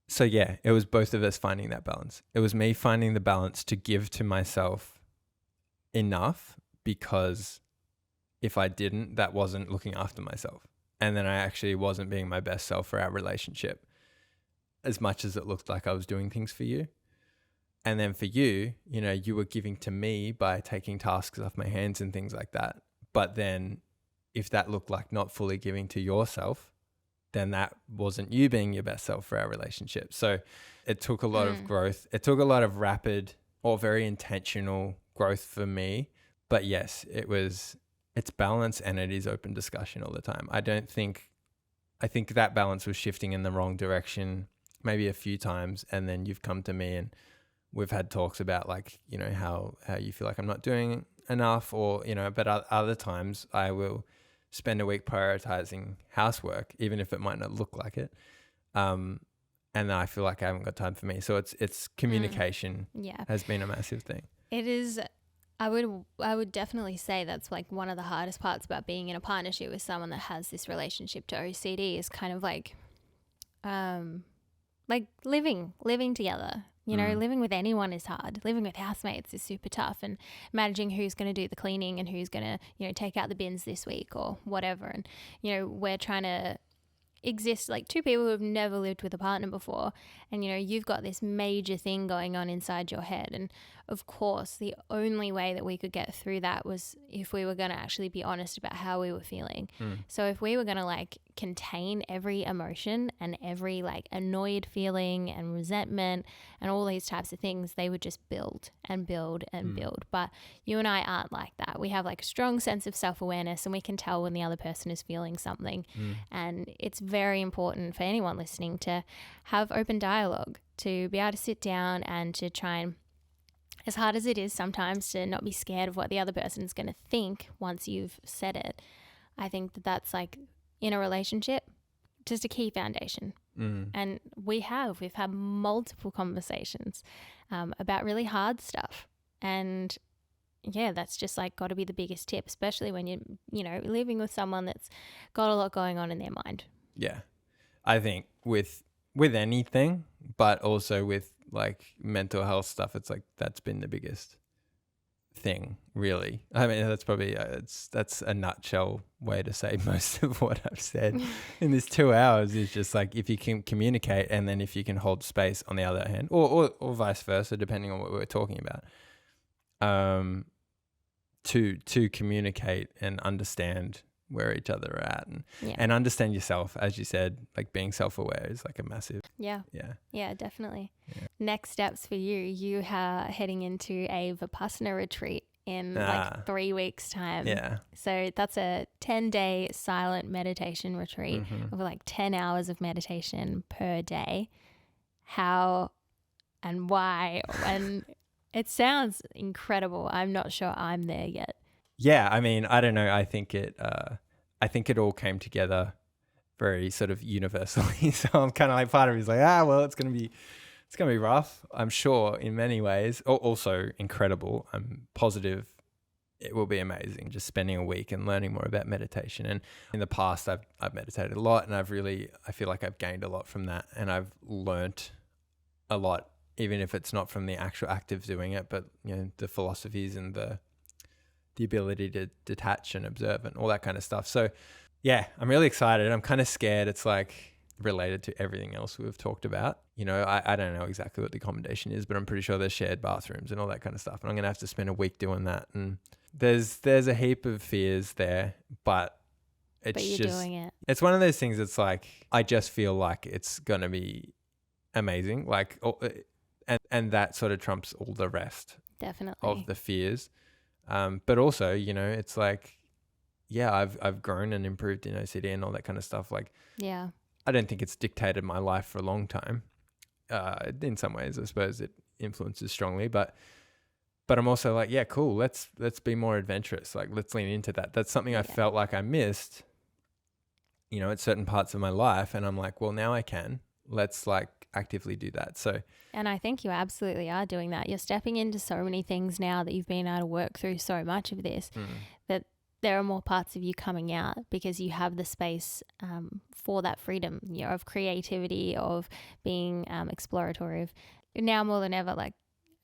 So yeah, it was both of us finding that balance. It was me finding the balance to give to myself enough, because if I didn't, that wasn't looking after myself. And then I actually wasn't being my best self for our relationship, as much as it looked like I was doing things for you. And then for you, you know, you were giving to me by taking tasks off my hands and things like that. But then if that looked like not fully giving to yourself, then that wasn't you being your best self for our relationship. So it took a lot of growth. It took a lot of rapid or very intentional growth for me. But yes, it's balance, and it is open discussion all the time. I think that balance was shifting in the wrong direction maybe a few times, and then you've come to me and we've had talks about, like, you know, how you feel like I'm not doing enough, or, you know, but other times I will spend a week prioritizing housework, even if it might not look like it. And then I feel like I haven't got time for me. So it's communication has been a massive thing. It is. I would definitely say that's like one of the hardest parts about being in a partnership with someone that has this relationship to OCD, is kind of like like living together. You know, living with anyone is hard. Living with housemates is super tough, and managing who's going to do the cleaning and who's going to, you know, take out the bins this week or whatever. And, you know, we're trying to exist like two people who have never lived with a partner before, and, you know, you've got this major thing going on inside your head. And of course, the only way that we could get through that was if we were going to actually be honest about how we were feeling. So if we were going to like contain every emotion and every like annoyed feeling and resentment and all these types of things, they would just build and build and build. But you and I aren't like that. We have like a strong sense of self-awareness, and we can tell when the other person is feeling something. And it's very important for anyone listening to have open dialogue, to be able to sit down and to try and, as hard as it is sometimes, to not be scared of what the other person is going to think once you've said it. I think that that's like, in a relationship, just a key foundation. And we've had multiple conversations about really hard stuff. And yeah, that's just like got to be the biggest tip, especially when you're, you know, living with someone that's got a lot going on in their mind. Yeah. I think with anything, but also with like mental health stuff, it's like that's been the biggest thing, really. I mean, that's probably that's a nutshell way to say most of what I've said in this 2 hours. Is just like, if you can communicate, and then if you can hold space on the other hand, or vice versa, depending on what we're talking about, to communicate and understand where each other are at, and understand yourself, as you said, like being self-aware is like a massive yeah definitely. Next steps for you are heading into a Vipassana retreat in like 3 weeks time. So that's a 10-day silent meditation retreat of like 10 hours of meditation per day. How and why? And it sounds incredible. I'm not sure I'm there yet. Yeah, I mean, I don't know. I think it all came together very sort of universally. So I'm kind of like, part of me is like, well, it's gonna be rough, I'm sure, in many ways. Also incredible. I'm positive it will be amazing. Just spending a week and learning more about meditation. And in the past, I've meditated a lot, and I feel like I've gained a lot from that, and I've learnt a lot, even if it's not from the actual act of doing it, but you know, the philosophies and the ability to detach and observe and all that kind of stuff. So yeah, I'm really excited. I'm kind of scared it's like related to everything else we've talked about. You know, I don't know exactly what the accommodation is, but I'm pretty sure there's shared bathrooms and all that kind of stuff. And I'm going to have to spend a week doing that. And there's a heap of fears there, but you're just doing it. It's one of those things. It's like, I just feel like it's going to be amazing. Like, and that sort of trumps all the rest Definitely of the fears. But also, you know, it's like, yeah, I've grown and improved in OCD and all that kind of stuff. Like, yeah, I don't think it's dictated my life for a long time. In some ways, I suppose it influences strongly, but I'm also like, yeah, cool. Let's be more adventurous. Like, let's lean into that. That's something I felt like I missed, you know, at certain parts of my life. And I'm like, well, now I can. Let's like actively do that. So, and I think you absolutely are doing that. You're stepping into so many things now that you've been able to work through so much of this, that there are more parts of you coming out because you have the space for that freedom, you know, of creativity, of being exploratory. Of now more than ever, like,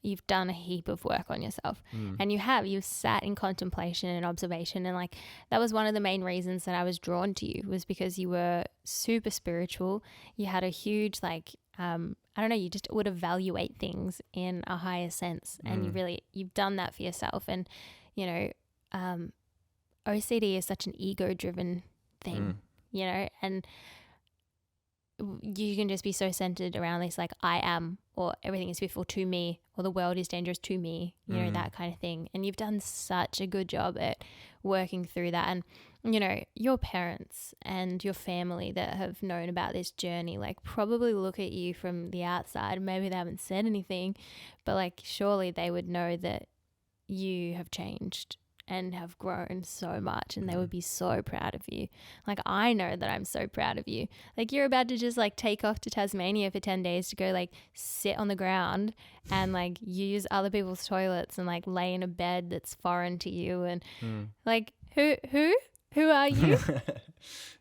you've done a heap of work on yourself, and you've sat in contemplation and observation. And like, that was one of the main reasons that I was drawn to you, was because you were super spiritual. You had a huge, like, I don't know, you just would evaluate things in a higher sense. And you've done that for yourself. And, you know, OCD is such an ego-driven thing, you know, and you can just be so centered around this, like, I am, or everything is beautiful to me, or the world is dangerous to me, you know, that kind of thing. And you've done such a good job at working through that. And, you know, your parents and your family that have known about this journey, like, probably look at you from the outside. Maybe they haven't said anything, but like, surely they would know that you have changed and have grown so much, and they would be so proud of you. Like, I know that I'm so proud of you. Like, you're about to just like take off to Tasmania for 10 days to go like sit on the ground and like use other people's toilets and like lay in a bed that's foreign to you. And like, who are you?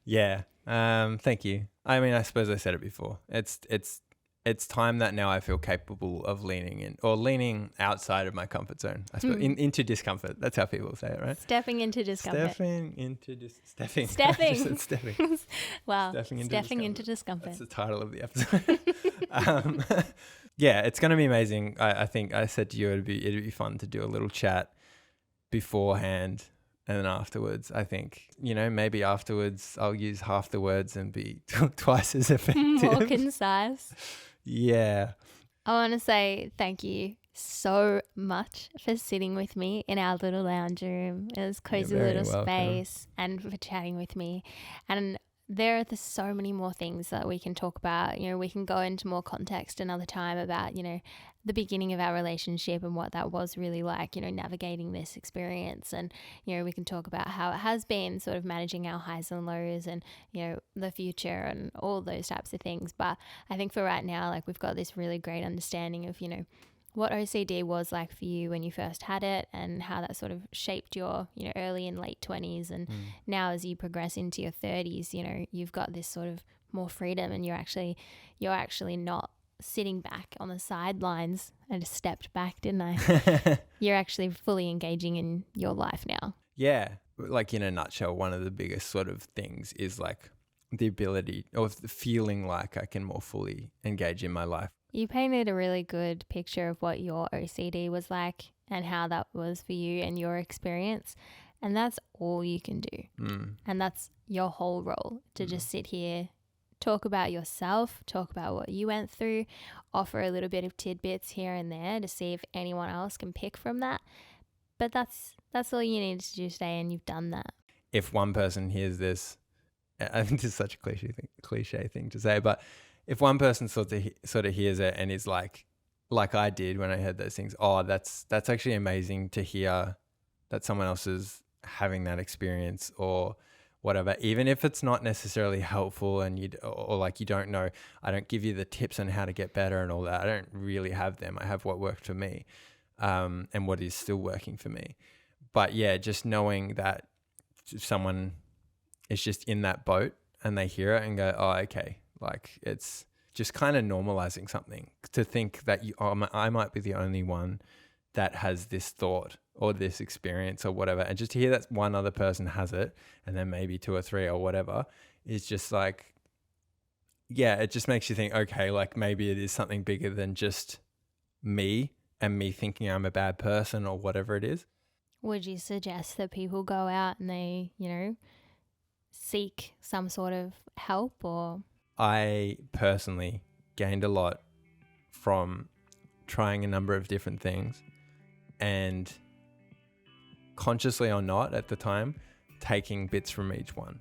Yeah. Thank you. I mean, I suppose I said it before. It's it's time that now I feel capable of leaning in or leaning outside of my comfort zone. I suppose into discomfort. That's how people say it, right? Stepping into discomfort. Stepping. Stepping. Wow. Stepping into discomfort. That's the title of the episode. Yeah, it's going to be amazing. I think I said to you it'd be fun to do a little chat beforehand and then afterwards. I think, maybe afterwards I'll use half the words and be twice as effective. More concise. Yeah. I want to say thank you so much for sitting with me in our little lounge room. It was cozy little space, and for chatting with me. And there are so many more things that we can talk about. We can go into more context another time about, the beginning of our relationship and what that was really like, navigating this experience. And, we can talk about how it has been sort of managing our highs and lows and, the future and all those types of things. But I think for right now, like, we've got this really great understanding of, what OCD was like for you when you first had it and how that sort of shaped your, early and late 20s. And now as you progress into your 30s, you've got this sort of more freedom, and you're actually not sitting back on the sidelines. I just stepped back, didn't I? You're actually fully engaging in your life now. Yeah. Like, in a nutshell, one of the biggest sort of things is like the ability or the feeling like I can more fully engage in my life. You painted a really good picture of what your OCD was like and how that was for you and your experience. And that's all you can do. And that's your whole role, to just sit here, talk about yourself, talk about what you went through, offer a little bit of tidbits here and there to see if anyone else can pick from that. But that's all you needed to do today, and you've done that. If one person hears this, I think it's such a cliche thing to say, but if one person sort of hears it and is like I did when I heard those things, that's actually amazing to hear that someone else is having that experience or whatever, even if it's not necessarily helpful and you don't know. I don't give you the tips on how to get better and all that. I don't really have them. I have what worked for me, and what is still working for me. But yeah, just knowing that if someone is just in that boat and they hear it and go, oh, okay. Like, it's just kind of normalizing something to think that I might be the only one that has this thought or this experience or whatever. And just to hear that one other person has it, and then maybe two or three or whatever, is just like, yeah, it just makes you think, okay, like maybe it is something bigger than just me and me thinking I'm a bad person or whatever it is. Would you suggest that people go out and they, seek some sort of help? Or I personally gained a lot from trying a number of different things, and consciously or not at the time, taking bits from each one,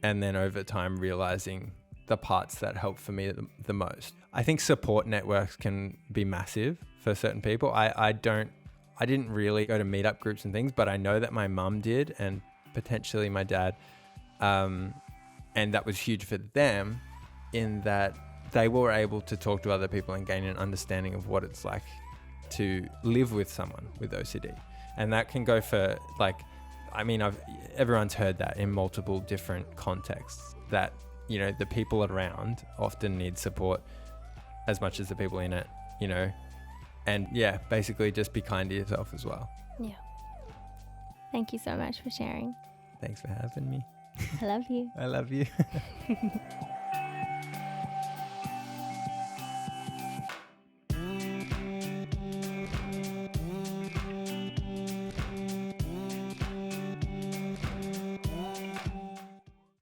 and then over time realizing the parts that help for me the most. I think support networks can be massive for certain people. I didn't really go to meetup groups and things, but I know that my mum did, and potentially my dad, and that was huge for them, in that they were able to talk to other people and gain an understanding of what it's like to live with someone with OCD. And that can go for everyone's heard that in multiple different contexts, that, the people around often need support as much as the people in it, and yeah, basically just be kind to yourself as well. Yeah. Thank you so much for sharing. Thanks for having me. I love you. I love you.